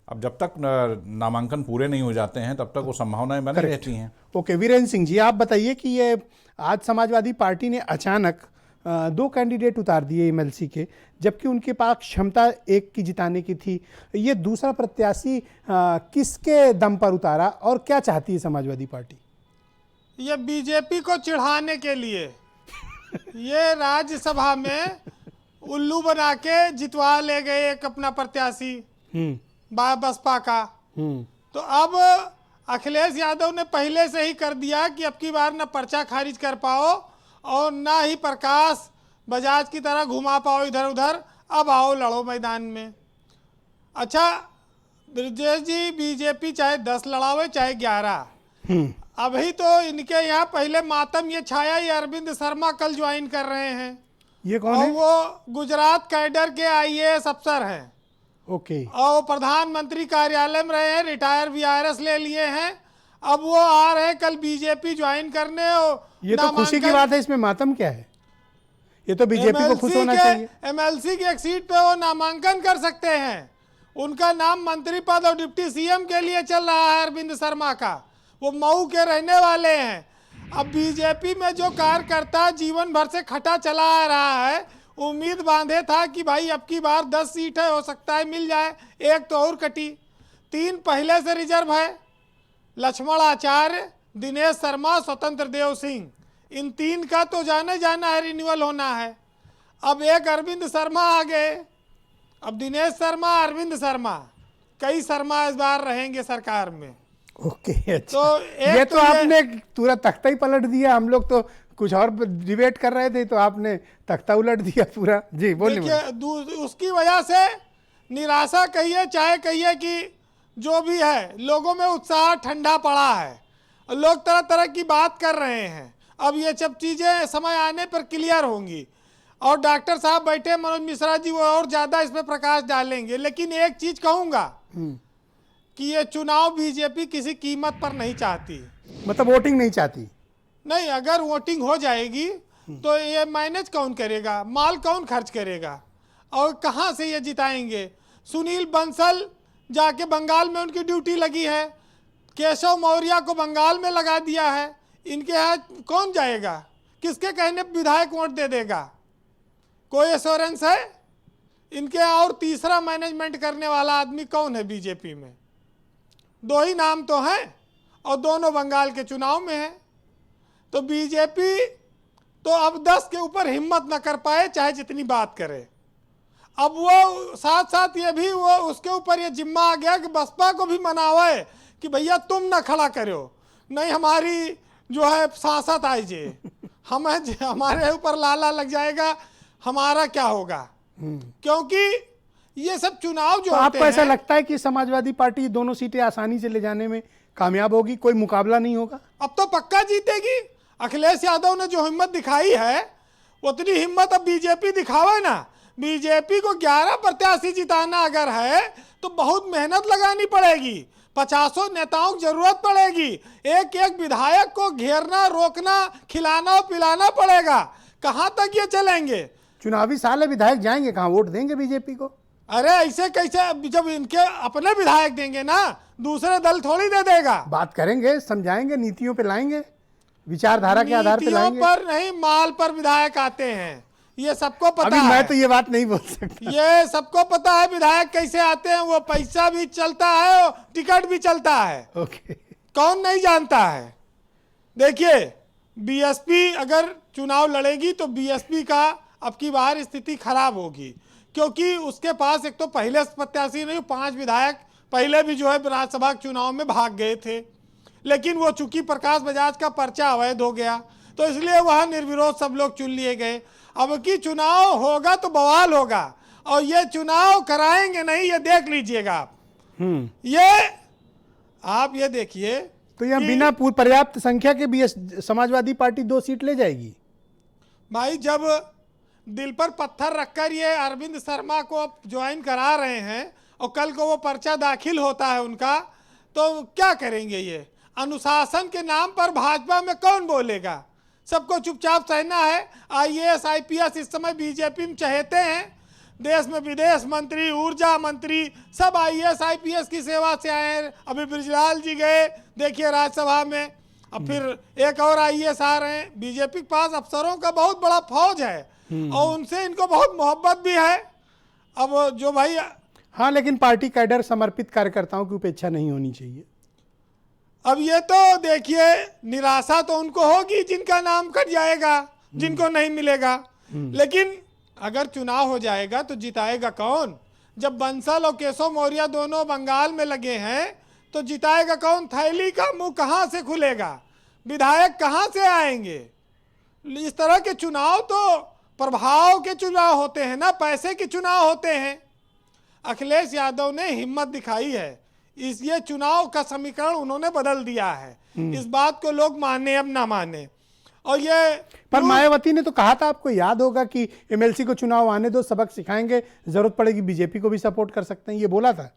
S9: अब जब तक नामांकन पूरे नहीं हो जाते हैं तब तक वो संभावनाएं बनी रहती हैं।
S1: ओके, वीरेंद्र सिंह जी, आप बताइए कि ये आज समाजवादी पार्टी ने अचानक 2 कैंडिडेट उतार दिए एमएलसी के, जबकि उनके पास क्षमता एक की जिताने की थी। ये दूसरा प्रत्याशी किसके दम पर उतारा और क्या चाहती है समाजवादी पार्टी?
S10: ये बीजेपी को चिढ़ाने के लिए ये राज्यसभा में उल्लू बना के जितवा ले गए एक अपना प्रत्याशी बसपा का। तो अब अखिलेश यादव ने पहले से ही कर दिया कि अब की बार न पर्चा खारिज कर पाओ और ना ही प्रकाश बजाज की तरह घुमा पाओ इधर उधर, अब आओ लड़ो मैदान में। अच्छा ब्रजेश जी, बीजेपी चाहे 10 लड़ावे चाहे 11, अभी तो इनके यहाँ पहले मातम ये छाया, ये अरविंद शर्मा कल ज्वाइन कर रहे हैं।
S1: ये कौन है?
S10: वो गुजरात कैडर के आईएएस अफसर हैं।
S1: ओके।
S10: और प्रधानमंत्री कार्यालय में रहे हैं, रिटायर वीआरएस ले लिए हैं। अब वो आ रहे हैं कल बीजेपी ज्वाइन करने। और
S1: ये तो खुशी की बात है, इसमें मातम क्या है? ये तो बीजेपी को खुश होना चाहिए।
S10: एमएलसी की एक सीट पे वो नामांकन कर सकते हैं। उनका नाम मंत्री पद और डिप्टी सीएम के लिए चल रहा है अरविंद शर्मा का। वो मऊ के रहने वाले हैं। अब बीजेपी में जो कार्यकर्ता जीवन भर से खटा चला आ रहा है, उम्मीद बांधे था कि भाई अब की बार 10 सीट है, हो सकता है मिल जाए, एक तो और कटी। 3 पहले से रिजर्व है, लक्ष्मण आचार्य, दिनेश शर्मा, स्वतंत्र देव सिंह। इन 3 का तो जाना है, रिन्यूअल होना है। अब एक अरविंद शर्मा आ गए। अब दिनेश शर्मा, अरविंद शर्मा, कई शर्मा इस बार रहेंगे सरकार में।
S1: ओके, अच्छा।
S10: तो
S1: ये तो आपने पूरा तख्ता ही पलट दिया। हम लोग तो कुछ और डिबेट कर रहे थे तो आपने तख्ता उलट दिया पूरा। जी बोलिए।
S10: देखिए, उसकी वजह से निराशा कहिए चाहे कहिए कि जो भी है, लोगों में उत्साह ठंडा पड़ा है। लोग तरह तरह की बात कर रहे हैं। अब ये सब चीज़ें समय आने पर क्लियर होंगी। और डॉक्टर साहब बैठे मनोज मिश्रा जी, वो और ज़्यादा इसमें प्रकाश डालेंगे। लेकिन एक चीज़ कहूँगा कि ये चुनाव बीजेपी किसी कीमत पर नहीं चाहती।
S1: मतलब वोटिंग नहीं चाहती?
S10: नहीं, अगर वोटिंग हो जाएगी तो ये मैनेज कौन करेगा, माल कौन खर्च करेगा और कहाँ से ये जिताएंगे? सुनील बंसल जाके बंगाल में उनकी ड्यूटी लगी है, केशव मौर्य को बंगाल में लगा दिया है। इनके यहाँ कौन जाएगा? किसके कहने पे विधायक वोट दे देगा? कोई एश्योरेंस है इनके यहाँ? और तीसरा मैनेजमेंट करने वाला आदमी कौन है बीजेपी में? दो ही नाम तो हैं और दोनों बंगाल के चुनाव में हैं। तो बीजेपी तो अब 10 के ऊपर हिम्मत न कर पाए, चाहे जितनी बात करे। अब वो साथ साथ ये भी वो उसके ऊपर ये जिम्मा आ गया कि बसपा को भी मनावे कि भैया तुम ना खड़ा करो, नहीं हमारी जो है सांसद आई जे, हमारे ऊपर लाला लग जाएगा, हमारा क्या होगा? क्योंकि ये सब चुनाव जो
S1: तो
S10: होते
S1: आपको ऐसा
S10: हैं,
S1: लगता है कि समाजवादी पार्टी दोनों सीटें आसानी से ले जाने में कामयाब होगी, कोई मुकाबला नहीं होगा?
S10: अब तो पक्का जीतेगी। अखिलेश यादव ने जो हिम्मत दिखाई है उतनी हिम्मत अब बीजेपी दिखावे ना। बीजेपी को 11 प्रत्याशी जिताना अगर है तो बहुत मेहनत लगानी पड़ेगी, 50 नेताओं की जरूरत पड़ेगी, एक एक विधायक को घेरना, रोकना, खिलाना और पिलाना पड़ेगा। कहां तक ये चलेंगे?
S1: चुनावी साल है, विधायक जाएंगे कहाँ, वोट देंगे बीजेपी को?
S10: अरे ऐसे कैसे? जब इनके अपने विधायक देंगे ना, दूसरे दल थोड़ी दे देगा।
S1: बात करेंगे, समझाएंगे, नीतियों पे लाएंगे, विचारधारा के आधार पे
S10: नीतियों
S1: लाएंगे।
S10: पर नहीं, माल पर विधायक आते हैं, ये सबको पता
S1: अभी
S10: है।
S1: मैं तो ये बात नहीं बोल सकता।
S10: ये सबको पता है विधायक कैसे आते हैं। वो पैसा भी चलता है और टिकट भी चलता है।
S1: ओके,
S10: कौन नहीं जानता है? देखिए, बीएसपी अगर चुनाव लड़ेगी तो बीएसपी का अब की बार स्थिति खराब होगी, क्योंकि उसके पास एक तो पहले प्रत्याशी नहीं, 5 विधायक पहले भी जो है राज्यसभा चुनाव में भाग गए थे, लेकिन वो चूंकि प्रकाश बजाज का पर्चा अवैध हो गया तो इसलिए वह निर्विरोध सब लोग चुन लिए गए। अब की चुनाव होगा तो बवाल होगा, और ये चुनाव कराएंगे नहीं, ये देख लीजिएगा आप। ये देखिए
S1: तो यहाँ बिना पर्याप्त संख्या के भी समाजवादी पार्टी 2 सीट ले जाएगी।
S10: भाई, जब दिल पर पत्थर रखकर ये अरविंद शर्मा को ज्वाइन करा रहे हैं और कल को वो पर्चा दाखिल होता है उनका, तो क्या करेंगे? ये अनुशासन के नाम पर भाजपा में कौन बोलेगा? सबको चुपचाप सहना है। आईएएस आईपीएस इस समय बीजेपी में चहेते हैं। देश में विदेश मंत्री, ऊर्जा मंत्री सब आईएएस आईपीएस की सेवा से आए हैं। अभी बृजलाल जी गए देखिए राज्यसभा में, अब फिर एक और आईएएस आ रहे हैं। बीजेपी के पास अफसरों का बहुत बड़ा फौज है और उनसे इनको बहुत मोहब्बत भी है। अब जो भाई,
S1: हाँ, लेकिन पार्टी कैडर समर्पित कार्यकर्ताओं की उपेक्षा नहीं होनी चाहिए।
S10: अब ये तो देखिए, निराशा तो उनको होगी जिनका नाम कट जाएगा, जिनको नहीं मिलेगा। लेकिन अगर चुनाव हो जाएगा तो जिताएगा कौन? जब बंसल और केशव मौर्य दोनों बंगाल में लगे हैं तो जिताएगा कौन? थैली का मुंह कहां से खुलेगा? विधायक कहां से आएंगे? इस तरह के चुनाव तो प्रभाव के चुनाव होते हैं ना, पैसे के चुनाव होते हैं। अखिलेश यादव ने हिम्मत दिखाई है, ये चुनाव का समीकरण उन्होंने बदल दिया है। इस बात को लोग माने अब ना माने। और ये
S1: पर मायावती ने तो कहा था, आपको याद होगा, कि एमएलसी को चुनाव आने दो, सबक सिखाएंगे, जरूरत पड़ेगी बीजेपी को भी सपोर्ट कर सकते हैं, ये बोला था,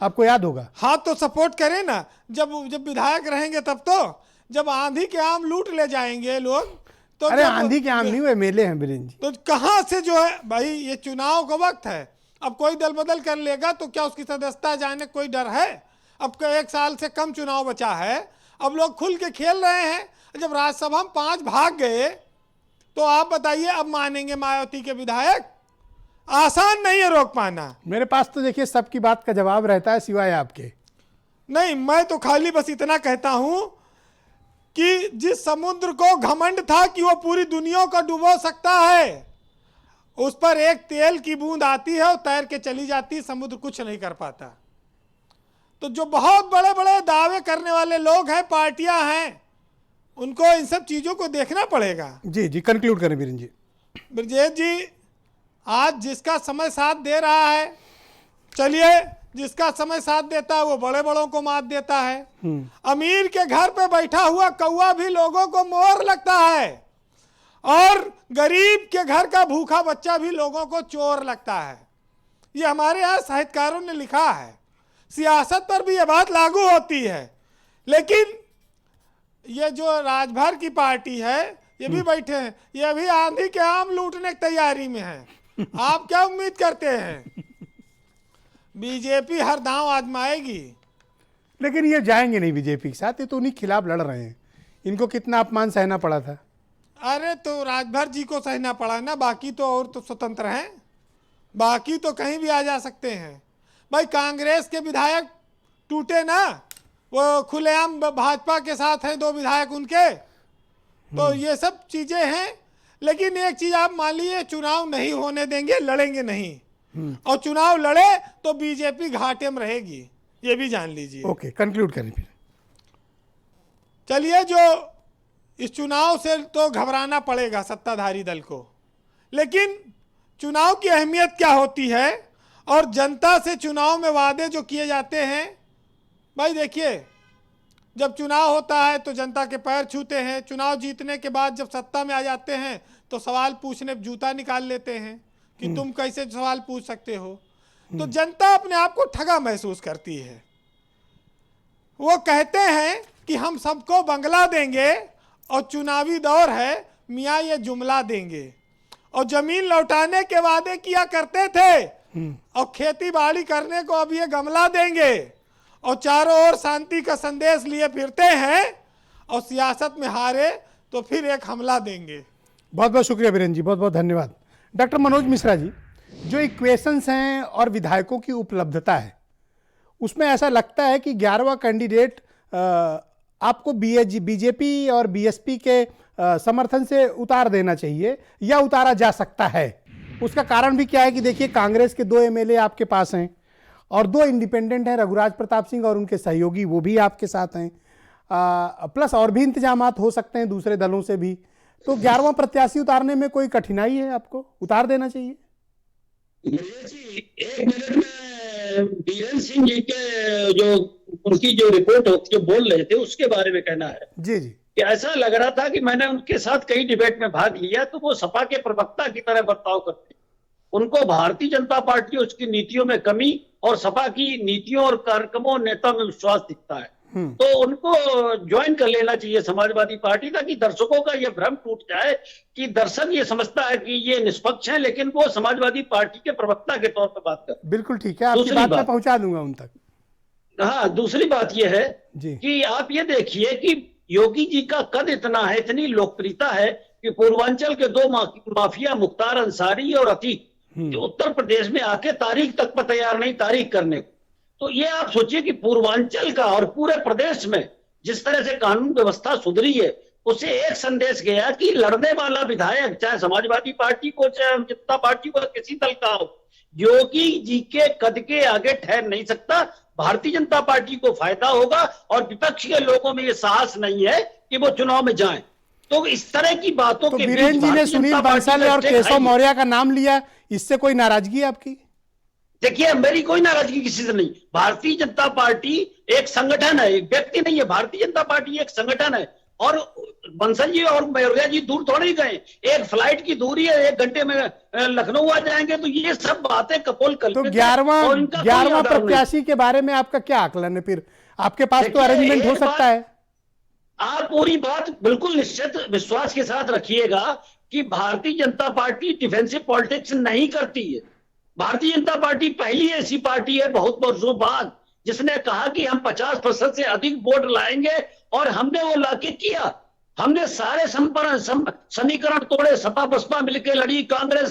S1: आपको याद होगा?
S10: हाँ, तो सपोर्ट करें ना, जब विधायक रहेंगे तब तो। जब आंधी के आम लूट ले जाएंगे लोग तो
S1: अरे आंधी के आम नहीं हुए, मेले हैं बीरेन जी।
S10: तो कहाँ से जो है भाई, ये चुनाव का वक्त है। अब कोई दल बदल कर लेगा तो क्या उसकी सदस्यता जाने कोई डर है? अब 1 साल से कम चुनाव बचा है, अब लोग खुल के खेल रहे हैं। जब राज्यसभा में 5 भाग गए तो आप बताइए अब मानेंगे मायावती के विधायक? आसान नहीं है रोक पाना।
S1: मेरे पास तो देखिए सबकी बात का जवाब रहता है सिवाय आपके।
S10: नहीं, मैं तो खाली बस इतना कहता हूं कि जिस समुद्र को घमंड था कि वो पूरी दुनिया को डुबो सकता है, उस पर एक तेल की बूंद आती है और तैर के चली जाती है, समुद्र कुछ नहीं कर पाता। तो जो बहुत बड़े बड़े दावे करने वाले लोग हैं, पार्टियां हैं, उनको इन सब चीजों को देखना पड़ेगा।
S1: जी जी, कंक्लूड करें बीरेन जी।
S10: ब्रजेश जी, आज जिसका समय साथ दे रहा है, चलिए, जिसका समय साथ देता है वो बड़े बड़ों को मात देता है। अमीर के घर पे बैठा हुआ कौवा भी लोगों को मोर लगता है, और गरीब के घर का भूखा बच्चा भी लोगों को चोर लगता है। ये हमारे यहाँ साहित्यकारों ने लिखा है। सियासत पर भी ये बात लागू होती है। लेकिन ये जो राजभर की पार्टी है, ये भी बैठे हैं, ये भी आंधी के आम लूटने की तैयारी में है। आप क्या उम्मीद करते हैं? बीजेपी हर दांव आजमाएगी।
S1: लेकिन ये जाएंगे नहीं बीजेपी के साथ, ये तो उन्हीं खिलाफ लड़ रहे हैं। इनको कितना अपमान सहना पड़ा था।
S10: अरे तो राजभर जी को सहना पड़ा ना, बाकी तो और तो स्वतंत्र हैं, बाकी तो कहीं भी आ जा सकते हैं। भाई कांग्रेस के विधायक टूटे ना, वो खुलेआम भाजपा के साथ हैं 2 विधायक उनके, तो ये सब चीजें हैं। लेकिन एक चीज आप मान लीजिए, चुनाव नहीं होने देंगे, लड़ेंगे नहीं, और चुनाव लड़े तो बीजेपी घाटे में रहेगी, ये भी जान लीजिए।
S1: ओके, कंक्लूड करें फिर।
S10: चलिए, जो इस चुनाव से तो घबराना पड़ेगा सत्ताधारी दल को, लेकिन चुनाव की अहमियत क्या होती है और जनता से चुनाव में वादे जो किए जाते हैं। भाई देखिए, जब चुनाव होता है तो जनता के पैर छूते हैं, चुनाव जीतने के बाद जब सत्ता में आ जाते हैं तो सवाल पूछने जूता निकाल लेते हैं कि तुम कैसे सवाल पूछ सकते हो। तो जनता अपने आप को ठगा महसूस करती है। वो कहते हैं कि हम सबको बंगला देंगे और चुनावी दौर है, मियाँ ये जुमला देंगे, और जमीन लौटाने के वादे किया करते थे, और खेती बाड़ी करने को अब ये गमला देंगे, और चारों ओर शांति का संदेश लिए फिरते हैं, और सियासत में हारे तो फिर एक हमला देंगे।
S1: बहुत बहुत शुक्रिया बीरेन जी, बहुत बहुत धन्यवाद। डॉक्टर मनोज मिश्रा जी, जो इक्वेशंस हैं और विधायकों की उपलब्धता है, उसमें ऐसा लगता है कि 11वां कैंडिडेट आपको बीजेपी और बीएसपी के समर्थन से उतार देना चाहिए या उतारा जा सकता है। उसका कारण भी क्या है कि देखिए, कांग्रेस के 2 एमएलए आपके पास हैं और 2 इंडिपेंडेंट हैं, रघुराज प्रताप सिंह और उनके सहयोगी, वो भी आपके साथ हैं, प्लस और भी इंतजामात हो सकते हैं दूसरे दलों से भी। तो 11वां प्रत्याशी उतारने में कोई कठिनाई है? आपको उतार देना चाहिए?
S4: एक मिनट में बीरेन सिंह जी के जो उनकी जो रिपोर्ट जो बोल रहे थे उसके बारे में कहना है
S1: जी जी,
S4: कि ऐसा लग रहा था कि मैंने उनके साथ कई डिबेट में भाग लिया, तो वो सपा के प्रवक्ता की तरह बर्ताव करते। उनको भारतीय जनता पार्टी उसकी नीतियों में कमी और सपा की नीतियों और कार्यक्रमों नेता में विश्वास दिखता है। तो उनको ज्वाइन कर लेना चाहिए समाजवादी पार्टी, ताकि दर्शकों का ये भ्रम टूट जाए कि दर्शक ये समझता है कि ये निष्पक्ष है, लेकिन वो समाजवादी पार्टी के प्रवक्ता के तौर पर बात कर।
S1: बिल्कुल ठीक है, आपकी बात मैं पहुंचा दूंगा उन तक।
S4: हाँ, दूसरी बात यह है
S1: जी
S4: कि आप ये देखिए कि योगी जी का कद इतना है, इतनी लोकप्रियता है कि पूर्वांचल के 2 माफिया मुख्तार अंसारी और अतीक उत्तर प्रदेश में आके तारीख तक पर तैयार नहीं तारीख करने को। तो ये आप सोचिए कि पूर्वांचल का और पूरे प्रदेश में जिस तरह से कानून व्यवस्था सुधरी है, उसे एक संदेश गया कि लड़ने वाला विधायक चाहे समाजवादी पार्टी को चाहे जनता पार्टी को किसी दल का हो, योगी जी के कद के आगे ठहर नहीं सकता। भारतीय जनता पार्टी को फायदा होगा और विपक्ष के लोगों में ये साहस नहीं है कि वो चुनाव में जाएं। तो इस तरह की बातों
S1: तो
S4: के
S1: बीरेन जी ने सुनील बंसल और केशव मौर्य का नाम लिया, इससे कोई नाराजगी है आपकी?
S4: देखिए, मेरी कोई नाराजगी किसी से नहीं। भारतीय जनता पार्टी एक संगठन है, एक व्यक्ति नहीं है। भारतीय जनता पार्टी एक संगठन है, और बंसल जी और मौर्य जी दूर थोड़े ही गए, एक फ्लाइट की दूरी है, 1 घंटे में लखनऊ आ जाएंगे। तो ये सब बातें कपोल कल्पित।
S1: तो 11वां प्रत्याशी के बारे में आपका क्या आकलन है? फिर आपके पास तो अरेंजमेंट हो सकता है।
S4: आप पूरी बात बिल्कुल निश्चित विश्वास के साथ रखिएगा कि Bharatiya Janata party defensive politics नहीं करती है। भारतीय जनता पार्टी पहली ऐसी पार्टी है बहुत वर्षों बाद जिसने कहा कि हम 50% से अधिक वोट लाएंगे, और हमने वो लाके किया। हमने सारे समीकरण तोड़े। सपा बसपा मिलकर लड़ी, कांग्रेस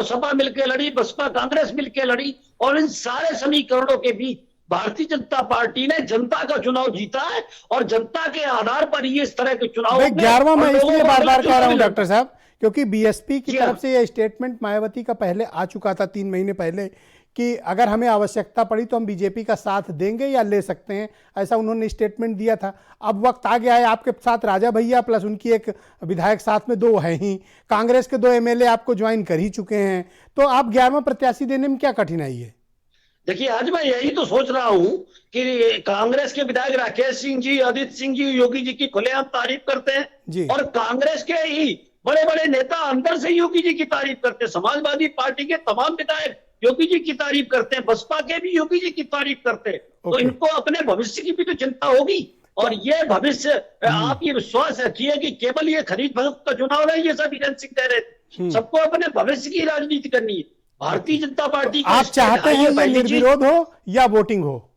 S4: सपा मिलकर लड़ी, बसपा कांग्रेस मिलकर लड़ी, और इन सारे समीकरणों के बीच भारतीय जनता पार्टी ने जनता का चुनाव जीता है, और जनता के आधार पर ये इस तरह के चुनाव
S1: 11वां मैं इसलिए बार बार कह रहा हूं डॉक्टर साहब, क्योंकि बीएसपी की तरफ से यह स्टेटमेंट मायावती का पहले आ चुका था 3 महीने पहले कि अगर हमें आवश्यकता पड़ी तो हम बीजेपी का साथ देंगे या ले सकते हैं, ऐसा उन्होंने स्टेटमेंट दिया था। अब वक्त आ गया है, आपके साथ राजा भैया प्लस उनकी एक विधायक साथ में 2 हैं ही, कांग्रेस के 2 एमएलए आपको ज्वाइन कर ही चुके हैं, तो आप 11वां प्रत्याशी देने में क्या कठिनाई है?
S4: देखिए, आज मैं यही तो सोच रहा हूं कि कांग्रेस के विधायक राकेश सिंह जी, आदित्य सिंह जी योगी जी की खुलेआम तारीफ करते हैं, और कांग्रेस के ही बड़े बड़े नेता अंदर से योगी जी की तारीफ करते हैं। समाजवादी पार्टी के तमाम विधायक योगी जी की तारीफ करते हैं, बसपा के भी योगी जी की तारीफ करते हैं। तो इनको अपने भविष्य की भी तो चिंता होगी, और ये भविष्य आप ये विश्वास रखिए कि केवल ये खरीद फरोख्त का चुनाव है, ये सब बीरेन सिंह कह रहे थे, सबको अपने भविष्य की राजनीति करनी है। भारतीय जनता पार्टी की
S1: आप चाहते हैं ये
S4: पहली चीज।
S1: निर्विरोध हो या वोटिंग हो?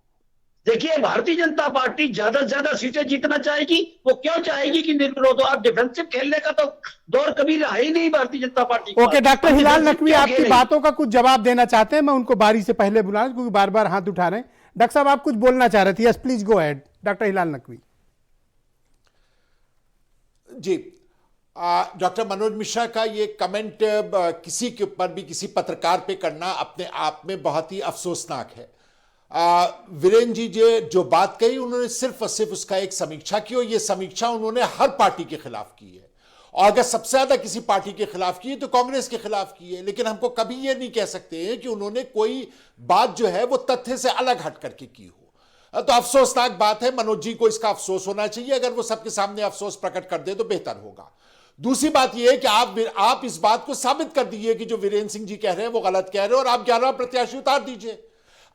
S4: देखिए, भारतीय जनता पार्टी ज्यादा से ज्यादा सीटें जीतना चाहेगी। वो क्यों चाहेगी कि निर्विरोध हो? आप डिफेंसिव खेलने का तो दौर कभी रहा ही नहीं भारतीय जनता पार्टी का।
S1: ओके, डॉक्टर
S4: हम
S1: हिलाल
S4: defensive
S1: नकवी
S4: क्यों
S1: आपकी
S4: खेलें?
S1: बातों का कुछ जवाब देना चाहते हैं। मैं उनको बारी से पहले बुला रहा हूं क्योंकि बार बार हाथ उठा रहे हैं। डॉक्टर साहब, आप कुछ बोलना चाह रहे थे? Yes please go ahead, doctor Hilal Naqvi.
S7: जी, डॉक्टर मनोज मिश्रा का ये कमेंट किसी के ऊपर भी किसी पत्रकार पे करना अपने आप में बहुत ही अफसोसनाक है। वीरेंद्र जी जो बात कही, उन्होंने सिर्फ और सिर्फ उसका एक समीक्षा की, और ये समीक्षा उन्होंने हर पार्टी के खिलाफ की है, और अगर सबसे ज्यादा किसी पार्टी के खिलाफ की है तो कांग्रेस के खिलाफ की है। लेकिन हमको कभी ये नहीं कह सकते हैं कि उन्होंने कोई बात जो है वो तथ्य से अलग हट करके की हो। तो अफसोसनाक बात है। मनोज जी को इसका अफसोस होना चाहिए। अगर वो सबके सामने अफसोस प्रकट कर दे तो बेहतर होगा। दूसरी बात यह है कि आप इस बात को साबित कर दीजिए कि जो वीरेंद्र सिंह जी कह रहे हैं वो गलत कह रहे हैं, और आप 11वां प्रत्याशी उतार दीजिए।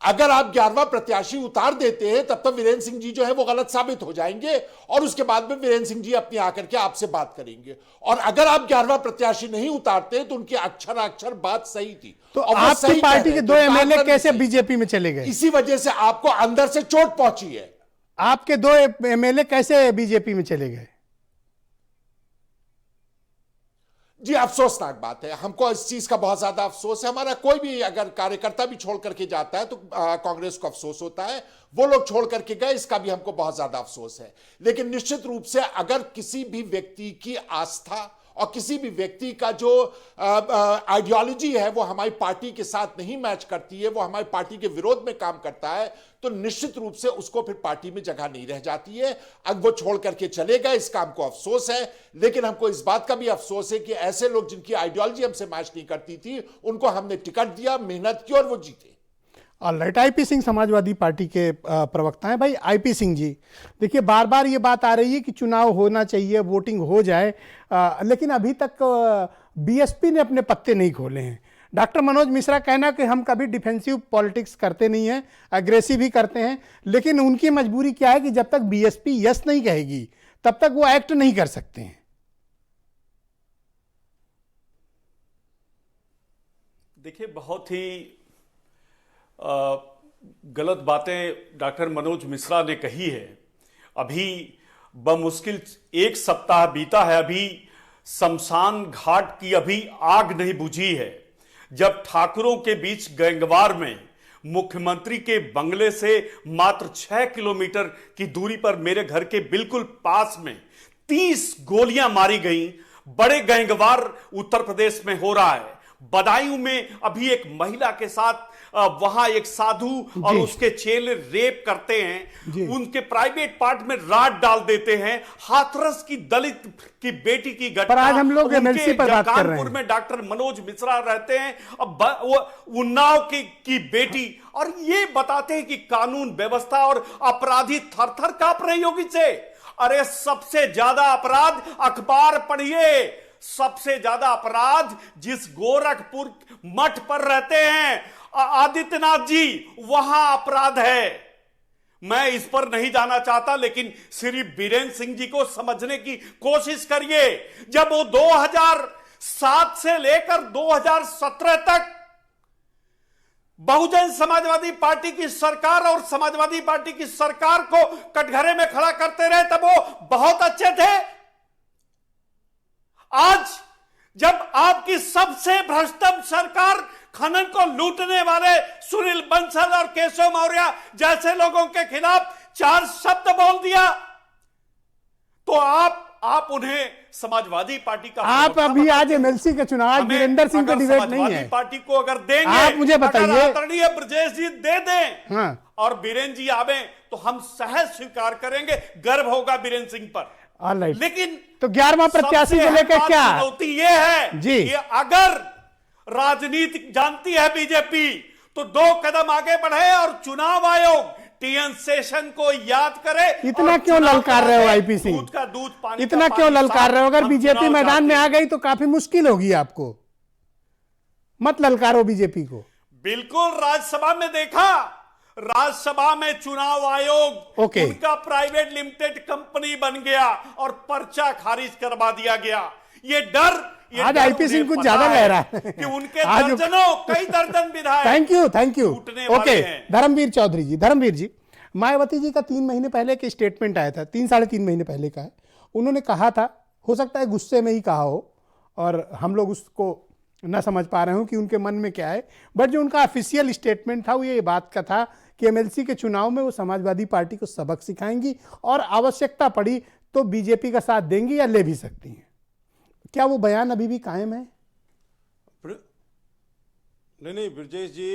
S7: अगर आप 11वां प्रत्याशी उतार देते हैं तब तक वीरेंद्र सिंह जी जो है वो गलत साबित हो जाएंगे, और उसके बाद में वीरेंद्र सिंह जी अपनी आकर के आपसे बात करेंगे। और अगर आप 11वां प्रत्याशी नहीं उतारते तो उनकी अक्षर बात सही थी।
S1: तो
S7: और वो
S1: आपकी
S7: सही कह
S1: पार्टी
S7: रहे
S1: के
S7: हैं,
S1: 2
S7: जो
S1: एमएलए
S7: काम
S1: कैसे
S7: करनी
S1: बीजेपी में चले गए?
S7: इसी वजह से आपको अंदर से चोट पहुंची है।
S1: आपके 2 एमएलए कैसे बीजेपी में चले गए?
S7: जी, अफसोसनाक बात है। हमको इस चीज का बहुत ज्यादा अफसोस है। हमारा कोई भी अगर कार्यकर्ता भी छोड़ करके जाता है तो कांग्रेस को अफसोस होता है। वो लोग छोड़ करके गए, इसका भी हमको बहुत ज्यादा अफसोस है। लेकिन निश्चित रूप से अगर किसी भी व्यक्ति की आस्था और किसी भी व्यक्ति का जो आइडियोलॉजी है वो हमारी पार्टी के साथ नहीं मैच करती है, वो हमारी पार्टी के विरोध में काम करता है, तो निश्चित रूप से उसको फिर पार्टी में जगह नहीं रह जाती है। अब वो छोड़ करके चले गए, इसका हमको अफसोस है। लेकिन हमको इस बात का भी अफसोस है कि ऐसे लोग जिनकी आइडियोलॉजी हमसे मैच नहीं करती थी, उनको हमने टिकट दिया, मेहनत की और वो जीते।
S1: Alright, IP Singh Samajwadi party के प्रवक्ता हैं। भाई आईपी सिंह जी, देखिए बार बार ये बात आ रही है कि चुनाव होना चाहिए, वोटिंग हो जाए, लेकिन अभी तक बीएसपी ने अपने पत्ते नहीं खोले हैं। डॉक्टर मनोज मिश्रा कहना कि हम कभी डिफेंसिव पॉलिटिक्स करते नहीं हैं, अग्रेसिव ही करते हैं, लेकिन उनकी मजबूरी क्या है कि जब तक बीएसपी यस नहीं कहेगी तब तक वो एक्ट नहीं कर सकते हैं।
S5: देखिए, बहुत ही गलत बातें डॉक्टर मनोज मिश्रा ने कही है। अभी बमुश्किल 1 सप्ताह बीता है, अभी शमशान घाट की अभी आग नहीं बुझी है। जब ठाकुरों के बीच गैंगवार में मुख्यमंत्री के बंगले से मात्र 6 किलोमीटर की दूरी पर मेरे घर के बिल्कुल पास में 30 गोलियां मारी गई। बड़े गैंगवार उत्तर प्रदेश में हो रहा है। बदायूं में अभी एक महिला के साथ वहां एक साधु और उसके चेले रेप करते हैं, उनके प्राइवेट पार्ट में राड डाल देते हैं। हाथरस की दलित की बेटी की घटना,
S1: पर आज हम लोग एमएलसी पर बात कर रहे हैं।
S5: में डॉक्टर मनोज मिश्रा रहते हैं, अब उन्नाव की बेटी, और ये बताते हैं कि कानून व्यवस्था और अपराधी थर थर कांप रही होगी से। अरे सबसे ज्यादा अपराध, अखबार पढ़िए, सबसे ज्यादा अपराध जिस गोरखपुर मठ पर रहते हैं आदित्यनाथ जी, वहां अपराध है। मैं इस पर नहीं जाना चाहता, लेकिन श्री बीरेंद्र सिंह जी को समझने की कोशिश करिए। जब वो 2007 से लेकर 2017 तक बहुजन समाजवादी पार्टी की सरकार और समाजवादी पार्टी की सरकार को कटघरे में खड़ा करते रहे, तब वो बहुत अच्छे थे। आज जब आपकी सबसे भ्रष्टम सरकार खनन को लूटने वाले सुनील बंसल और केशव मौर्य जैसे लोगों के खिलाफ 4 शब्द बोल दिया, तो आप उन्हें समाजवादी पार्टी का,
S1: आप अभी आज एमएलसी के चुनाव वीरेंद्र सिंह का डिबेट नहीं है।
S5: पार्टी को अगर देंगे,
S1: आप मुझे बताइए,
S5: आदरणीय ब्रजेश जी दे दें,
S1: हाँ,
S5: और बीरेंद्र जी आवे तो हम सहज स्वीकार करेंगे, गर्व होगा बीरेंद्र सिंह पर। लेकिन
S1: तो 11वां प्रत्याशी को लेकर क्या
S5: चुनौती ये है
S1: जी
S5: कि अगर राजनीति जानती है बीजेपी तो 2 कदम आगे बढ़े और चुनाव आयोग टीएन सेशन को याद करे।
S1: इतना क्यों ललकार रहे हो आईपी सिंह?
S5: दूध का दूध, पानी
S1: इतना क्यों ललकार रहे हो? अगर बीजेपी मैदान में आ गई तो काफी मुश्किल होगी आपको। मत ललकारो बीजेपी को।
S5: बिल्कुल, राज्यसभा में देखा, राज्यसभा में चुनाव आयोग उनका प्राइवेट लिमिटेड कंपनी बन गया और पर्चा खारिज करवा दिया गया। ये डर ये
S1: आज
S5: डर
S1: आईपी सिंह
S5: उन्हें
S1: कुछ
S5: पता
S1: ज्यादा
S5: है
S1: लह रहा है
S5: कि उनके
S1: आज
S5: दर्जनों कई दर्जन विधायक
S1: थैंक यू
S5: टूटने वाले
S1: ओके।
S5: हैं।
S1: धर्मवीर जी मायावती जी का 3 महीने पहले एक स्टेटमेंट आया था, 3-3.5 महीने पहले का है। उन्होंने कहा था, हो सकता है गुस्से में ही कहा हो और हम लोग उसको ना समझ पा रहे हो कि उनके मन में क्या है, बट जो उनका ऑफिशियल स्टेटमेंट था वो ये बात का था कि एमएलसी के चुनाव में वो समाजवादी पार्टी को सबक सिखाएंगी और आवश्यकता पड़ी तो बीजेपी का साथ देंगी या ले भी सकती हैं। क्या वो बयान अभी भी कायम है?
S6: नहीं ब्रजेश जी,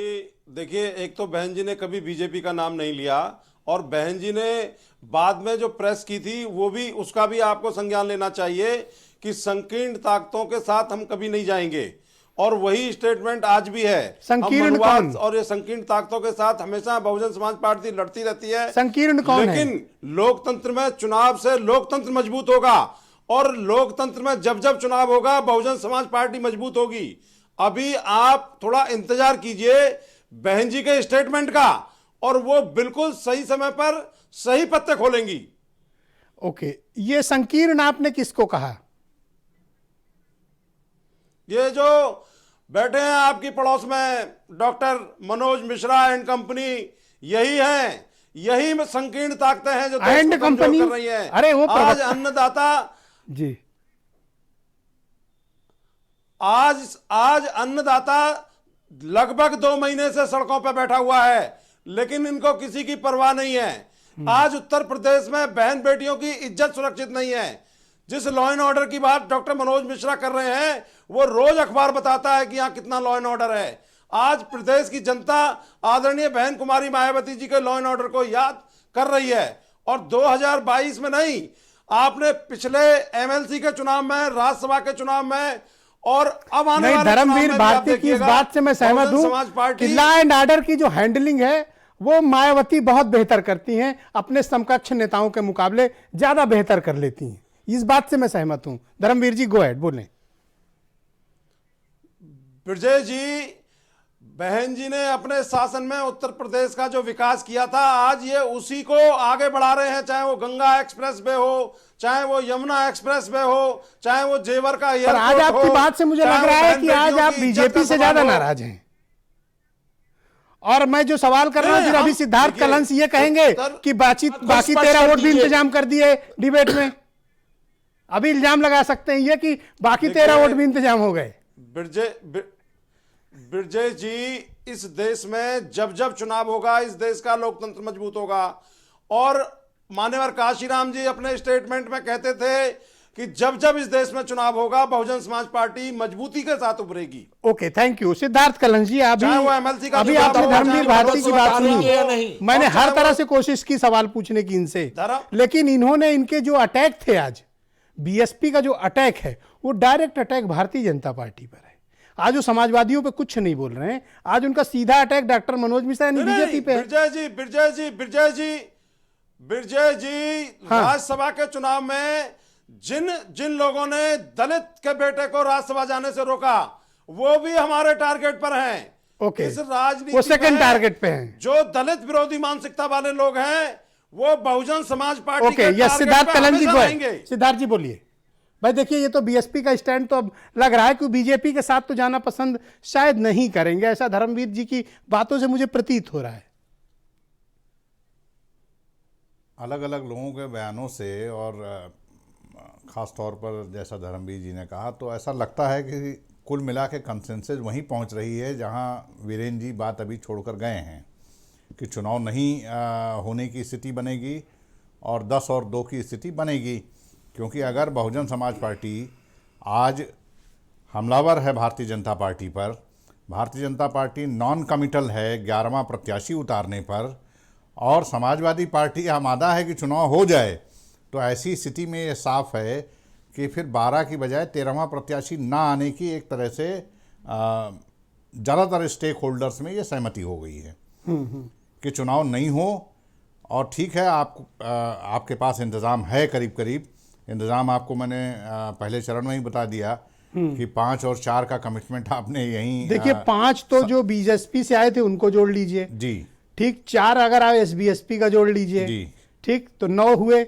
S6: देखिए, एक तो बहन जी ने कभी बीजेपी का नाम नहीं लिया और बहन जी ने बाद में जो प्रेस की थी वो भी, उसका भी आपको संज्ञान लेना चाहिए कि संकीर्ण ताकतों के साथ हम कभी नहीं जाएंगे, और वही स्टेटमेंट आज भी है।
S1: संकीर्ण
S6: हम मनुवाद
S1: कौन?
S6: और ये संकीर्ण ताकतों के साथ हमेशा बहुजन समाज पार्टी लड़ती रहती है।
S1: संकीर्ण कौन है?
S6: लेकिन लोकतंत्र में चुनाव से लोकतंत्र मजबूत होगा, और लोकतंत्र में जब जब चुनाव होगा बहुजन समाज पार्टी मजबूत होगी। अभी आप थोड़ा इंतजार कीजिए बहन जी के स्टेटमेंट का, और वो बिल्कुल सही समय पर सही पत्ते खोलेंगी।
S1: ओके, ये संकीर्ण आपने किसको कहा?
S6: ये जो बैठे हैं आपकी पड़ोस में doctor Manoj Mishra and company, यही है, यही में संकीर्ण ताकतें हैं जो देश को कमजोर कर रही हैं।
S1: अरे वो
S6: आज अन्नदाता
S1: जी,
S6: आज अन्नदाता लगभग 2 महीने से सड़कों पर बैठा हुआ है, लेकिन इनको किसी की परवाह नहीं है। आज उत्तर प्रदेश में बहन बेटियों की इज्जत सुरक्षित नहीं है। जिस लॉ एंड ऑर्डर की बात डॉक्टर मनोज मिश्रा कर रहे हैं, वो रोज अखबार बताता है कि यहां कितना लॉ एंड ऑर्डर है। आज प्रदेश की जनता आदरणीय बहन कुमारी मायावती जी के लॉ एंड ऑर्डर को याद कर रही है, और 2022 में नहीं, आपने पिछले एमएलसी के चुनाव में, राज्यसभा के चुनाव में, और अब आने वाले
S1: धर्मवीर भारती की इस बात से मैं सहमत हूं कि लॉ एंड ऑर्डर की जो हैंडलिंग है वो मायावती बहुत बेहतर करती हैं, अपने समकक्ष नेताओं के मुकाबले ज्यादा बेहतर कर लेती हैं। इस बात से मैं सहमत हूं। धर्मवीर जी गो अहेड, बोलें।
S6: ब्रजेश जी, बहन जी ने अपने शासन में उत्तर प्रदेश का जो विकास किया था, आज ये उसी को आगे बढ़ा रहे हैं। चाहे वो गंगा एक्सप्रेस वे हो, चाहे वो यमुना एक्सप्रेस वे हो, चाहे वो जेवर का एयरपोर्ट हो।
S1: आज आपकी बात से मुझे लग रहा है कि आज आप बीजेपी से ज्यादा नाराज हैं। और मैं जो सवाल कर रहा हूं, फिर अभी सिद्धार्थ कलंस ये कहेंगे कि बाकी 13 वोट भी इंतजाम कर दिए डिबेट में। अभी इल्जाम लगा सकते हैं ये कि बाकी 13 वोट भी इंतजाम हो गए।
S6: ब्रजेश जी, इस देश में जब जब चुनाव होगा, इस देश का लोकतंत्र मजबूत होगा। और मान्यवर काशीराम जी अपने स्टेटमेंट में कहते थे कि जब जब इस देश में चुनाव होगा बहुजन समाज पार्टी मजबूती के साथ उभरेगी।
S1: Okay, thank you. Siddharth Kalans ji, अभी
S6: MLC का
S1: आपने धर्मवीर भारती की बात सुनी। मैंने हर तरह से कोशिश की सवाल पूछने की इनसे, लेकिन इन्होंने, इनके जो अटैक थे आज, बीएसपी का जो अटैक है वो direct attack Bharatiya Janata party पर है। आज वो समाजवादियों पे कुछ नहीं बोल रहे हैं, आज उनका सीधा अटैक डॉक्टर मनोज मिश्रा यानी बीजेपी पे है।
S6: बिरजय जी, राज्यसभा के चुनाव में जिन लोगों ने दलित के बेटे को राज्यसभा जाने से रोका, वो भी हमारे टारगेट पर हैं।
S1: ओके,
S6: इस राजनीति
S1: वो सेकंड टारगेट पे हैं।
S6: जो दलित विरोधी मानसिकता वाले लोग हैं, वो बहुजन समाज पार्टी के
S1: यस, सिद्धार्थ कलंस जी को
S6: आएंगे।
S1: सिद्धार्थ जी बोलिए। भाई देखिए, ये तो बीएसपी का स्टैंड तो अब लग रहा है कि बीजेपी के साथ तो जाना पसंद शायद नहीं करेंगे, ऐसा धर्मवीर जी की बातों से मुझे प्रतीत हो रहा है।
S9: अलग अलग लोगों के बयानों से और ख़ास तौर पर जैसा धर्मवीर जी ने कहा, तो ऐसा लगता है कि कुल मिला के कंसेंसस वहीं पहुंच रही है जहां वीरेंद्र जी बात अभी छोड़कर गए हैं कि चुनाव नहीं होने की स्थिति बनेगी और 10 और 2 की स्थिति बनेगी। क्योंकि अगर बहुजन समाज पार्टी आज हमलावर है भारतीय जनता पार्टी पर, Bharatiya Janata party non committal है 11वां प्रत्याशी उतारने पर, और समाजवादी पार्टी आमादा है कि चुनाव हो जाए, तो ऐसी स्थिति में ये साफ है कि फिर 12 की बजाय 13वां प्रत्याशी ना आने की एक तरह से ज़्यादातर स्टेक होल्डर्स में ये सहमति हो गई है कि चुनाव नहीं हो। और ठीक है, आपके पास इंतज़ाम है, करीब करीब इंतज़ाम आपको मैंने पहले चरण में ही बता दिया कि 5 और 4 का कमिटमेंट आपने यहीं
S1: देखिए। 5 तो जो बीजेपी से आए थे उनको जोड़ लीजिए
S9: जी,
S1: ठीक। 4 अगर आप एसबीएसपी का जोड़ लीजिए
S9: जी,
S1: ठीक, तो 9 हुए।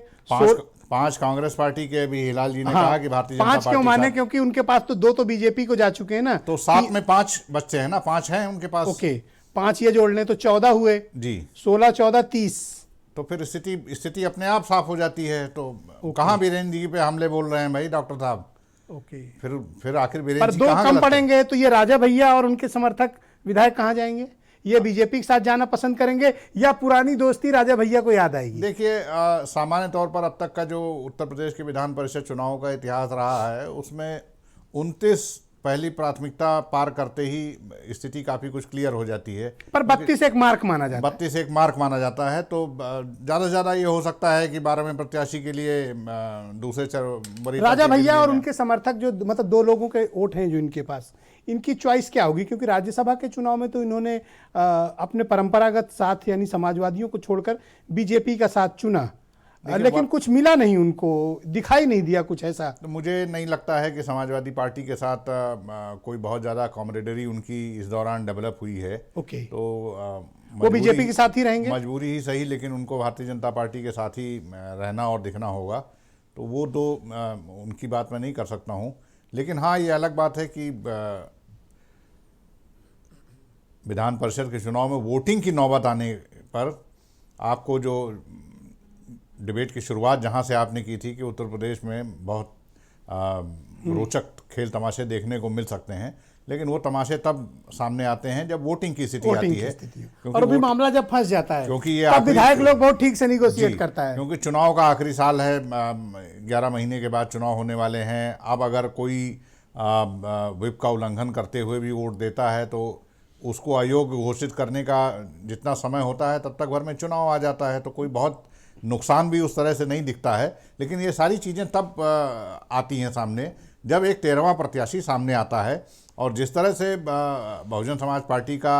S9: 5 कांग्रेस पार्टी के भी हिलाल जी ने
S1: हाँ,
S9: कहा कि भारतीय जनता
S1: 5 क्यों
S9: पार्टी
S1: माने,
S9: साथ-
S1: क्योंकि उनके पास तो 2 तो बीजेपी को जा चुके हैं ना,
S9: तो 7 में 5 बच्चे हैं ना, 5 हैं उनके पास।
S1: ओके, 5 ये जोड़ लें तो 14 हुए
S9: जी,
S1: 16 14 30।
S9: तो फिर स्थिति अपने आप साफ हो जाती है। तो कहाँ बीरेंद्र जी पे हमले बोल रहे हैं भाई डॉक्टर साहब?
S1: ओके,
S9: फिर आखिर
S1: पर
S9: बीरेंद्र जी
S1: 2
S9: कहाँ
S1: कम
S9: गलत है?
S1: पड़ेंगे तो ये राजा भैया और उनके समर्थक विधायक कहाँ जाएंगे? ये बीजेपी के साथ जाना पसंद करेंगे या पुरानी दोस्ती राजा भैया को याद आएगी?
S9: देखिए, सामान्य तौर पर अब तक का जो उत्तर प्रदेश के विधान परिषद चुनाव का इतिहास रहा है, उसमें 29 पहली प्राथमिकता पार करते ही स्थिति काफ़ी कुछ क्लियर हो जाती है।
S1: पर 32 एक मार्क माना जाता है।
S9: 32 एक मार्क माना जाता है, तो ज़्यादा से ज़्यादा ये हो सकता है कि 12वें प्रत्याशी के लिए दूसरे
S1: राजा भैया और उनके समर्थक जो मतलब 2 लोगों के वोट हैं जो इनके पास, इनकी चॉइस क्या होगी? क्योंकि राज्यसभा के चुनाव में तो इन्होंने अपने परंपरागत साथ यानी समाजवादियों को छोड़कर बीजेपी का साथ चुना, लेकिन कुछ मिला नहीं, उनको दिखाई नहीं दिया कुछ ऐसा।
S9: तो मुझे नहीं लगता है कि समाजवादी पार्टी के साथ कोई बहुत ज़्यादा कॉमरेडरी उनकी इस दौरान डेवलप हुई है।
S1: ओके,
S9: तो
S1: वो बीजेपी के साथ ही रहेंगे।
S9: मजबूरी ही सही, लेकिन उनको भारतीय जनता पार्टी के साथ ही रहना और दिखना होगा। तो वो दो उनकी बात मैं नहीं कर सकता हूँ। लेकिन हाँ, ये अलग बात है कि विधान परिषद के चुनाव में वोटिंग की नौबत आने पर आपको जो डिबेट की शुरुआत जहां से आपने की थी कि उत्तर प्रदेश में बहुत रोचक खेल तमाशे देखने को मिल सकते हैं, लेकिन वो तमाशे तब सामने आते हैं जब वोटिंग की स्थिति आती है।
S1: और अभी मामला जब फंस जाता है,
S9: क्योंकि ये
S1: तब विधायक लोग बहुत ठीक से निगोशिएट करता है।
S9: क्योंकि चुनाव का आखिरी साल है, 11 महीने के बाद चुनाव होने वाले हैं। अब अगर कोई व्हिप का उल्लंघन करते हुए भी वोट देता है तो उसको अयोग्य घोषित करने का जितना समय होता है तब तक भर में चुनाव आ जाता है, तो कोई बहुत नुकसान भी उस तरह से नहीं दिखता है। लेकिन ये सारी चीज़ें तब आती हैं सामने जब एक 13वां प्रत्याशी सामने आता है। और जिस तरह से बहुजन समाज पार्टी का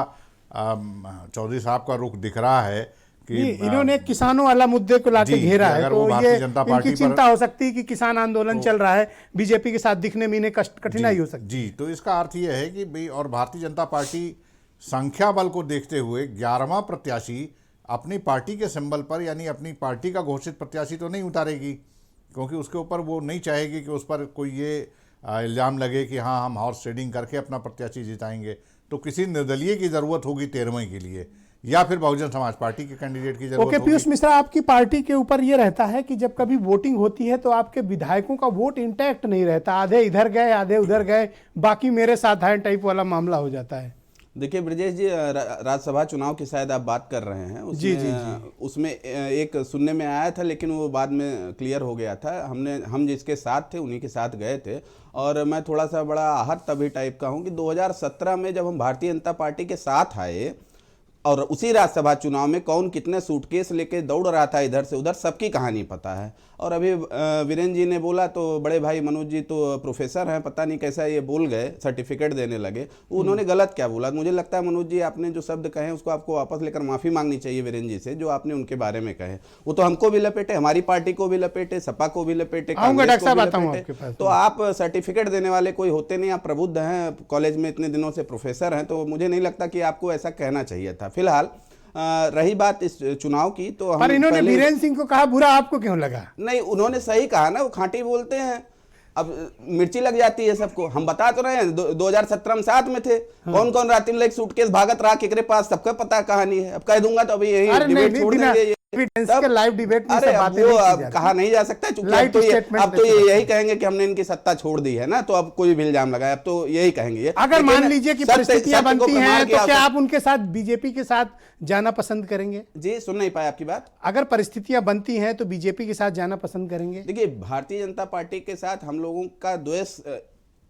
S9: चौधरी साहब का रुख दिख रहा है कि
S1: इन्होंने किसानों वाला मुद्दे को लाके घेरा है, तो ये इनकी चिंता हो सकती है कि किसान आंदोलन चल रहा है, बीजेपी के साथ दिखने में इन्हें कठिनाई हो सकती है।
S9: जी, तो इसका अर्थ ये है कि और भारतीय जनता पार्टी संख्या बल को देखते हुए 11वां प्रत्याशी अपनी पार्टी के सिंबल पर यानी अपनी पार्टी का घोषित प्रत्याशी तो नहीं उतारेगी, क्योंकि उसके ऊपर वो नहीं चाहेगी कि उस पर कोई ये इल्ज़ाम लगे कि हाँ हम हॉर्स ट्रेडिंग करके अपना प्रत्याशी जिताएंगे। तो किसी निर्दलीय की ज़रूरत होगी 13वें के लिए, या फिर बहुजन समाज पार्टी के कैंडिडेट की जरूरत होगी।
S1: पीयूष मिश्रा, आपकी पार्टी के ऊपर ये रहता है कि जब कभी वोटिंग होती है तो आपके विधायकों का वोट इंटैक्ट नहीं रहता, आधे इधर गए आधे उधर गए, बाकी मेरे साथ है टाइप वाला मामला हो जाता है।
S8: देखिए ब्रजेश जी, राज्यसभा चुनाव की शायद आप बात कर रहे हैं, उसमें एक सुनने में आया था, लेकिन वो बाद में क्लियर हो गया था। हम जिसके साथ थे उन्हीं के साथ गए थे। और मैं थोड़ा सा बड़ा आहत तभी टाइप का हूँ कि 2017 में जब हम भारतीय जनता पार्टी के साथ आए और उसी राज्यसभा चुनाव में कौन कितने सूटकेस लेके दौड़ रहा था इधर से उधर, सबकी कहानी पता है। और अभी वीरेंद्र जी ने बोला तो बड़े भाई मनोज जी तो प्रोफेसर हैं, पता नहीं कैसा ये बोल गए, सर्टिफिकेट देने लगे। उन्होंने गलत क्या बोला? मुझे लगता है मनोज जी आपने जो शब्द कहे उसको आपको वापस लेकर माफ़ी मांगनी चाहिए वीरेंद्र जी से, जो आपने उनके बारे में कहे। वो तो हमको भी लपेटे, हमारी पार्टी को भी लपेटे, सपा को भी लपेटे, कांग्रेस को भी लपेटे। तो आप सर्टिफिकेट देने वाले कोई होते नहीं, आप प्रबुद्ध हैं, कॉलेज में इतने दिनों से प्रोफेसर हैं, तो मुझे नहीं लगता कि आपको ऐसा कहना चाहिए था। फिलहाल रही बात इस चुनाव की, तो
S1: पर इन्होंने वीरेंद्र सिंह को कहा, बुरा आपको क्यों लगा?
S8: नहीं, उन्होंने सही कहा ना, वो खांटी बोलते हैं। अब मिर्ची लग जाती है सबको, हम बता तो रहे हैं 2017 में साथ में थे। कौन कौन रात में सूटकेस भागत रहा केकरे पास, सबका पता कहानी है। अब कह दूंगा तो अभी यही डिबेट छोड़ देंगे,
S1: लाइव डिबेट में
S8: अरे अब वो कहा नहीं जा सकता, चूंकि अब तो ये यही कहेंगे कि हमने इनकी सत्ता छोड़ दी है ना, तो अब कोई भी इल्जाम लगाए, अब तो यही कहेंगे।
S1: अगर मान लीजिए कि परिस्थितियां बनती हैं तो क्या आप उनके साथ, बीजेपी के साथ जाना पसंद करेंगे?
S8: जी, सुन नहीं पाया आपकी बात।
S1: अगर परिस्थितियां बनती हैं तो बीजेपी के साथ जाना पसंद करेंगे?
S8: देखिए, भारतीय जनता पार्टी के साथ हम लोगों का द्वेष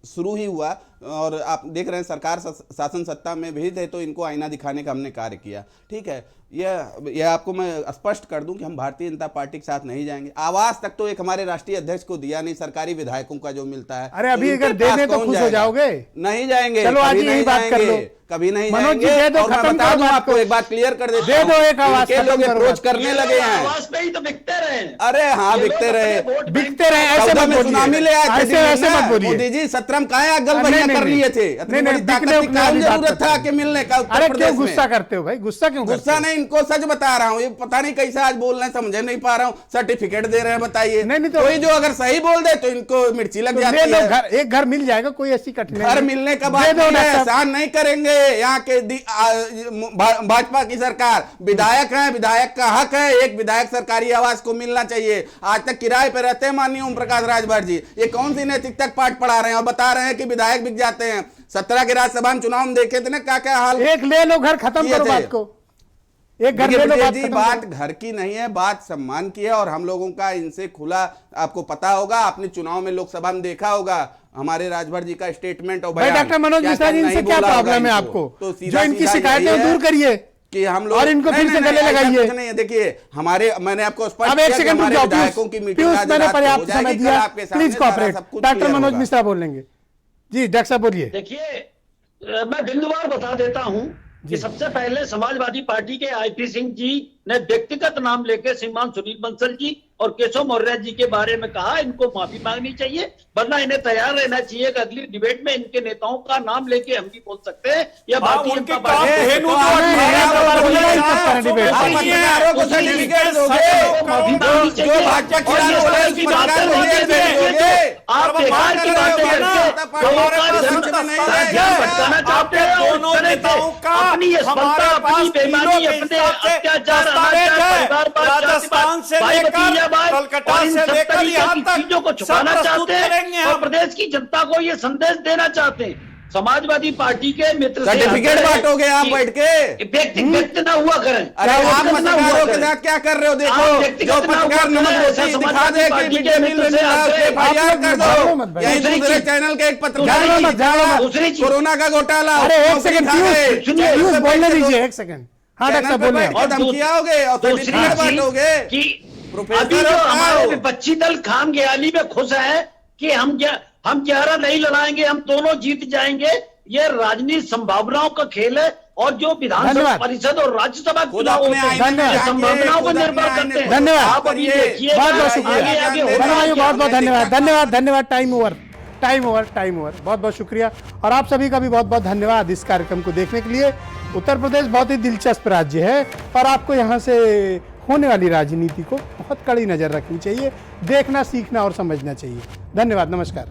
S8: शुरू ही हुआ, और आप देख रहे हैं सरकार शासन सत्ता में भी थे तो इनको आईना दिखाने का हमने कार्य किया। ठीक है, यह आपको मैं स्पष्ट कर दूं कि हम भारतीय जनता पार्टी के साथ नहीं जाएंगे। आवास तक तो एक हमारे राष्ट्रीय अध्यक्ष को दिया नहीं, सरकारी विधायकों का जो मिलता है।
S1: अरे अभी अगर दे दें तो खुश हो जाओगे?
S8: नहीं जाएंगे,
S1: चलो आज यही बात कर लो,
S8: कभी नहीं
S1: मनोज जी,
S8: जाएंगे।
S1: दे दो,
S8: और मैं
S1: खत्म
S8: बता
S1: करो
S8: दूं
S1: बात
S8: आपको,
S1: को।
S8: एक बात क्लियर कर देता
S1: दे
S8: हूं,
S1: दो एक आवाज,
S8: इनके
S1: खत्म
S8: लोग
S1: करो
S8: अप्रोच
S1: बात।
S8: करने लगे हैं।
S4: आवाज पे ही तो बिकते रहे।
S8: अरे हाँ, बिकते रहे,
S1: बिकते रहे, ऐसे
S8: 14
S1: मत
S8: में
S1: बोलिए।
S8: सुनामी ले आए थे
S1: ऐसे
S8: दिल्ली
S1: ऐसे
S8: में।
S1: मत बोलिए।
S8: मोदी जी 17 में कहा अगल
S1: नहीं,
S8: बढ़िया
S1: नहीं,
S8: कर
S1: नहीं।
S8: लिए थे, इतनी
S1: नहीं,
S8: बड़ी
S1: नहीं,
S8: ताकत
S1: बिकने
S8: की
S1: उकने
S8: कौन
S1: वाली बात
S8: जरूरत
S1: मत
S8: था
S1: करो।
S8: कि मिलने का उत्तर
S1: अरे
S8: प्रदेश
S1: क्यों
S8: में?
S1: गुस्सा करते हो भाई, गुस्सा क्यों करते
S8: गुस्सा
S1: हो?
S8: नहीं, इनको सच बता रहा हूँ, ये पता नहीं कैसे आज बोल रहे हैं, समझ नहीं पा रहा हूँ। सर्टिफिकेट दे रहे हैं, बताइए।
S1: नहीं तो
S8: कोई जो अगर सही बोल दे तो इनको मिर्ची लग
S1: तो
S8: जाती
S1: ले लो
S8: है।
S1: घर, एक घर मिल जाएगा, कोई ऐसी कठिनाई
S8: घर
S1: नहीं।
S8: मिलने का
S1: दे
S8: बात
S1: दो
S8: नहीं है,
S1: डॉक्टर साहब।
S8: एहसान नहीं करेंगे। यहाँ के भाजपा की सरकार, विधायक है, विधायक का हक है, एक विधायक सरकारी आवास को मिलना चाहिए। आज तक किराए पे रहते हैं माननीय ओम प्रकाश राजभर जी, ये कौन सी नैतिकता पाठ पढ़ा रहे हैं और बता रहे हैं कि विधायक बिक जाते हैं। 17 के राज्यसभा में चुनाव में देखे थे ना क्या क्या हाल।
S1: एक ले लो घर, खत्म
S8: किए
S1: करो
S8: थे।
S1: बात को। एक घर
S8: देखिए
S1: ले लो,
S8: ब्रिजेश
S1: बात
S8: जी,
S1: खत्म
S8: बात
S1: करो।
S8: घर की नहीं है, बात सम्मान की है। और हम लोगों का इनसे खुला, आपको पता होगा, आपने चुनाव में लोकसभा में देखा होगा हमारे राजभर जी का स्टेटमेंट और
S1: भाई
S8: बयान।
S1: डॉक्टर मनोज
S8: क्या
S1: मिश्रा जी,
S8: क्या
S1: इनसे
S8: नहीं
S1: क्या
S8: बोला होगा
S1: प्रॉब्लम है
S8: इनको।
S1: आपको?
S8: तो
S1: जो इनकी
S8: सीधा
S1: शिकायतें
S8: यही
S1: हैं,
S8: है
S1: दूर करिए
S8: कि हम लोग,
S1: और इनको
S8: नहीं,
S1: फिर से
S8: नहीं,
S1: गले
S8: नहीं, ऐसा
S1: लगाइए।
S8: कुछ नहीं है। देखिए हमारे, मैंने आपको स्पष्ट
S1: अब एक
S8: किया कि
S1: सेकंड रुक
S8: हमारे
S1: जाओ
S8: विधायकों की
S1: पीयूष,
S8: मीटिंग
S1: पीयूष
S8: आज
S1: मैंने
S8: रात को
S1: पर्याप्त
S8: हो
S1: समय
S8: जाएगी,
S1: दिया,
S8: कल आपके सामने
S1: प्लीज
S8: सारा
S1: कोऑपरेट।
S8: सब कुछ
S1: डॉक्टर
S8: क्लियर
S1: मनोज
S8: होगा।
S1: मिश्रा बोलेंगे जी। डॉक्टर साहब बोलिए।
S4: देखिए, मैं बिंदुवार बता देता हूं कि सबसे पहले समाजवादी पार्टी के आईपी सिंह जी ने व्यक्तिगत नाम लेकर श्रीमान सुनील बंसल जी और केशव मौर्य जी के बारे में कहा, इनको माफी मांगनी चाहिए, वरना इन्हें तैयार रहना चाहिए कि अगली डिबेट में इनके नेताओं का नाम लेके हम भी बोल सकते हैं या भारतीय
S5: उनके
S4: जनता
S5: काम
S4: पार्टी
S5: धेनु
S8: तो
S5: जो
S8: हमें
S5: 18
S8: आप
S5: वर्ष
S8: बोलिए,
S5: में
S8: आप
S5: 400 में
S8: आप
S5: नहीं है।
S8: पत्रकारों को
S5: उसी
S8: सर्टिफिकेट
S5: के
S8: दोगे,
S5: सभी
S4: माफी मांगनी
S8: जो
S4: चाहिए।
S8: भाजपा के
S4: और
S8: खिलाफ
S4: ये
S8: बोले
S4: सारी
S8: उस
S4: की
S8: पत्रकार
S4: बातें
S8: को
S4: होती
S8: जेल
S4: हैं,
S8: भेज दोगे।
S4: आप बेकार की बातें करके
S5: हमारे
S4: लोगों का
S5: पास
S4: ध्यान
S8: सच में नहीं है।
S4: ध्यान भटकाना चाहते हैं और
S5: दोनों
S4: इस तरह से
S5: नेताओं का
S4: अपनी स्पर्धा,
S5: हमारे
S4: अपनी
S5: पास
S4: बेईमानी,
S5: तीनों के
S4: अपने
S5: हिसाब से
S4: अत्याचार,
S5: दस्तावेज
S4: अनाचार,
S5: है।
S4: परिवारवाद,
S5: राजस्थान से
S4: भाई
S5: लेकर
S4: भतीजावाद
S5: कलकत्ता
S4: और इन
S5: से
S4: सब
S5: लेकर
S4: तरीके
S5: यहाँ
S4: की
S5: तक
S4: चीजों को
S5: सब
S4: छुपाना
S5: प्रस्तुत
S4: चाहते
S5: करेंगे
S4: हैं
S5: हम।
S4: और प्रदेश की जनता को ये संदेश देना चाहते हैं। समाजवादी पार्टी के मित्र से
S8: सर्टिफिकेट
S4: आग्रह है
S8: बांटोगे आप
S4: कि
S8: बैठ के।
S4: व्यक्त ना हुआ करें।
S8: अरे आप
S4: व्यक्तिगत ना हुआ
S8: पत्रकारों के
S4: करें।
S8: साथ क्या कर रहे हो?
S4: आप
S8: देखो,
S4: व्यक्तिगत
S8: जो
S4: ना
S8: पत्रकार
S4: हुआ
S8: नमक
S4: करें,
S8: रोटी
S4: ऐसा
S8: दिखा
S4: समाजवादी
S8: दे कि
S4: पार्टी
S8: मिड
S4: के
S8: डे मील
S4: मित्र
S8: में
S4: से
S8: मिला,
S4: आग्रह
S8: उसके
S4: है।
S8: FIR कर
S1: झाड़ो मत
S8: दो।
S1: भाई।
S8: यही
S4: दूसरी
S8: दूसरे
S4: चीज-
S8: चैनल के एक
S1: झाड़ो
S8: पत्रकार
S1: मत, झाड़ो मत।
S4: दूसरी चीज-
S8: कोरोना का घोटाला,
S1: अरे एक
S8: नौकरी
S1: सेकंड
S8: खा गए।
S1: पीयूष, पीयूष बोलने दीजिए एक सेकंड। हाँ डॉक्टर साहब बोलिए।
S8: और धमकियाओगे और
S4: दूसरी
S8: सर्टिफिकेट
S4: चीज
S8: बांटोगे।
S4: कि
S8: प्रोफेसर
S4: अभी जो
S8: हो, क्या
S4: हमारे
S8: हो?
S4: विपक्षी दल खाम ख्याली में खुश है कि हम 11 नहीं लड़ाएंगे, हम दोनों जीत जाएंगे, ये राजनीतिक संभावनाओं का खेल है। और जो विधानसभा
S1: धन्यवाद।
S4: परिषद और राज्यसभा
S8: खुद
S4: चुनाव
S8: अपने
S4: होते हैं,
S8: आईने में
S4: ये
S8: जाके,
S4: संभावनाओं को
S8: खुद अपने
S4: निर्भर
S8: आईने
S4: करते हैं।
S8: में
S1: धन्यवाद।
S4: आप अभी
S8: करिए।
S4: देखिए
S1: बहुत बहुत
S8: आगे
S1: शुक्रिया।
S8: आगे
S4: होगा
S1: बड़ा भाई
S4: क्या?
S1: बहुत बहुत धन्यवाद, धन्यवाद, धन्यवाद। Time over, time over, time over. बहुत बहुत शुक्रिया। और आप सभी का भी बहुत बहुत धन्यवाद इस कार्यक्रम को देखने के लिए। उत्तर प्रदेश बहुत ही दिलचस्प राज्य है और आपको यहाँ से होने वाली राजनीति को बहुत कड़ी नज़र रखनी चाहिए, देखना, सीखना और समझना चाहिए। धन्यवाद, नमस्कार।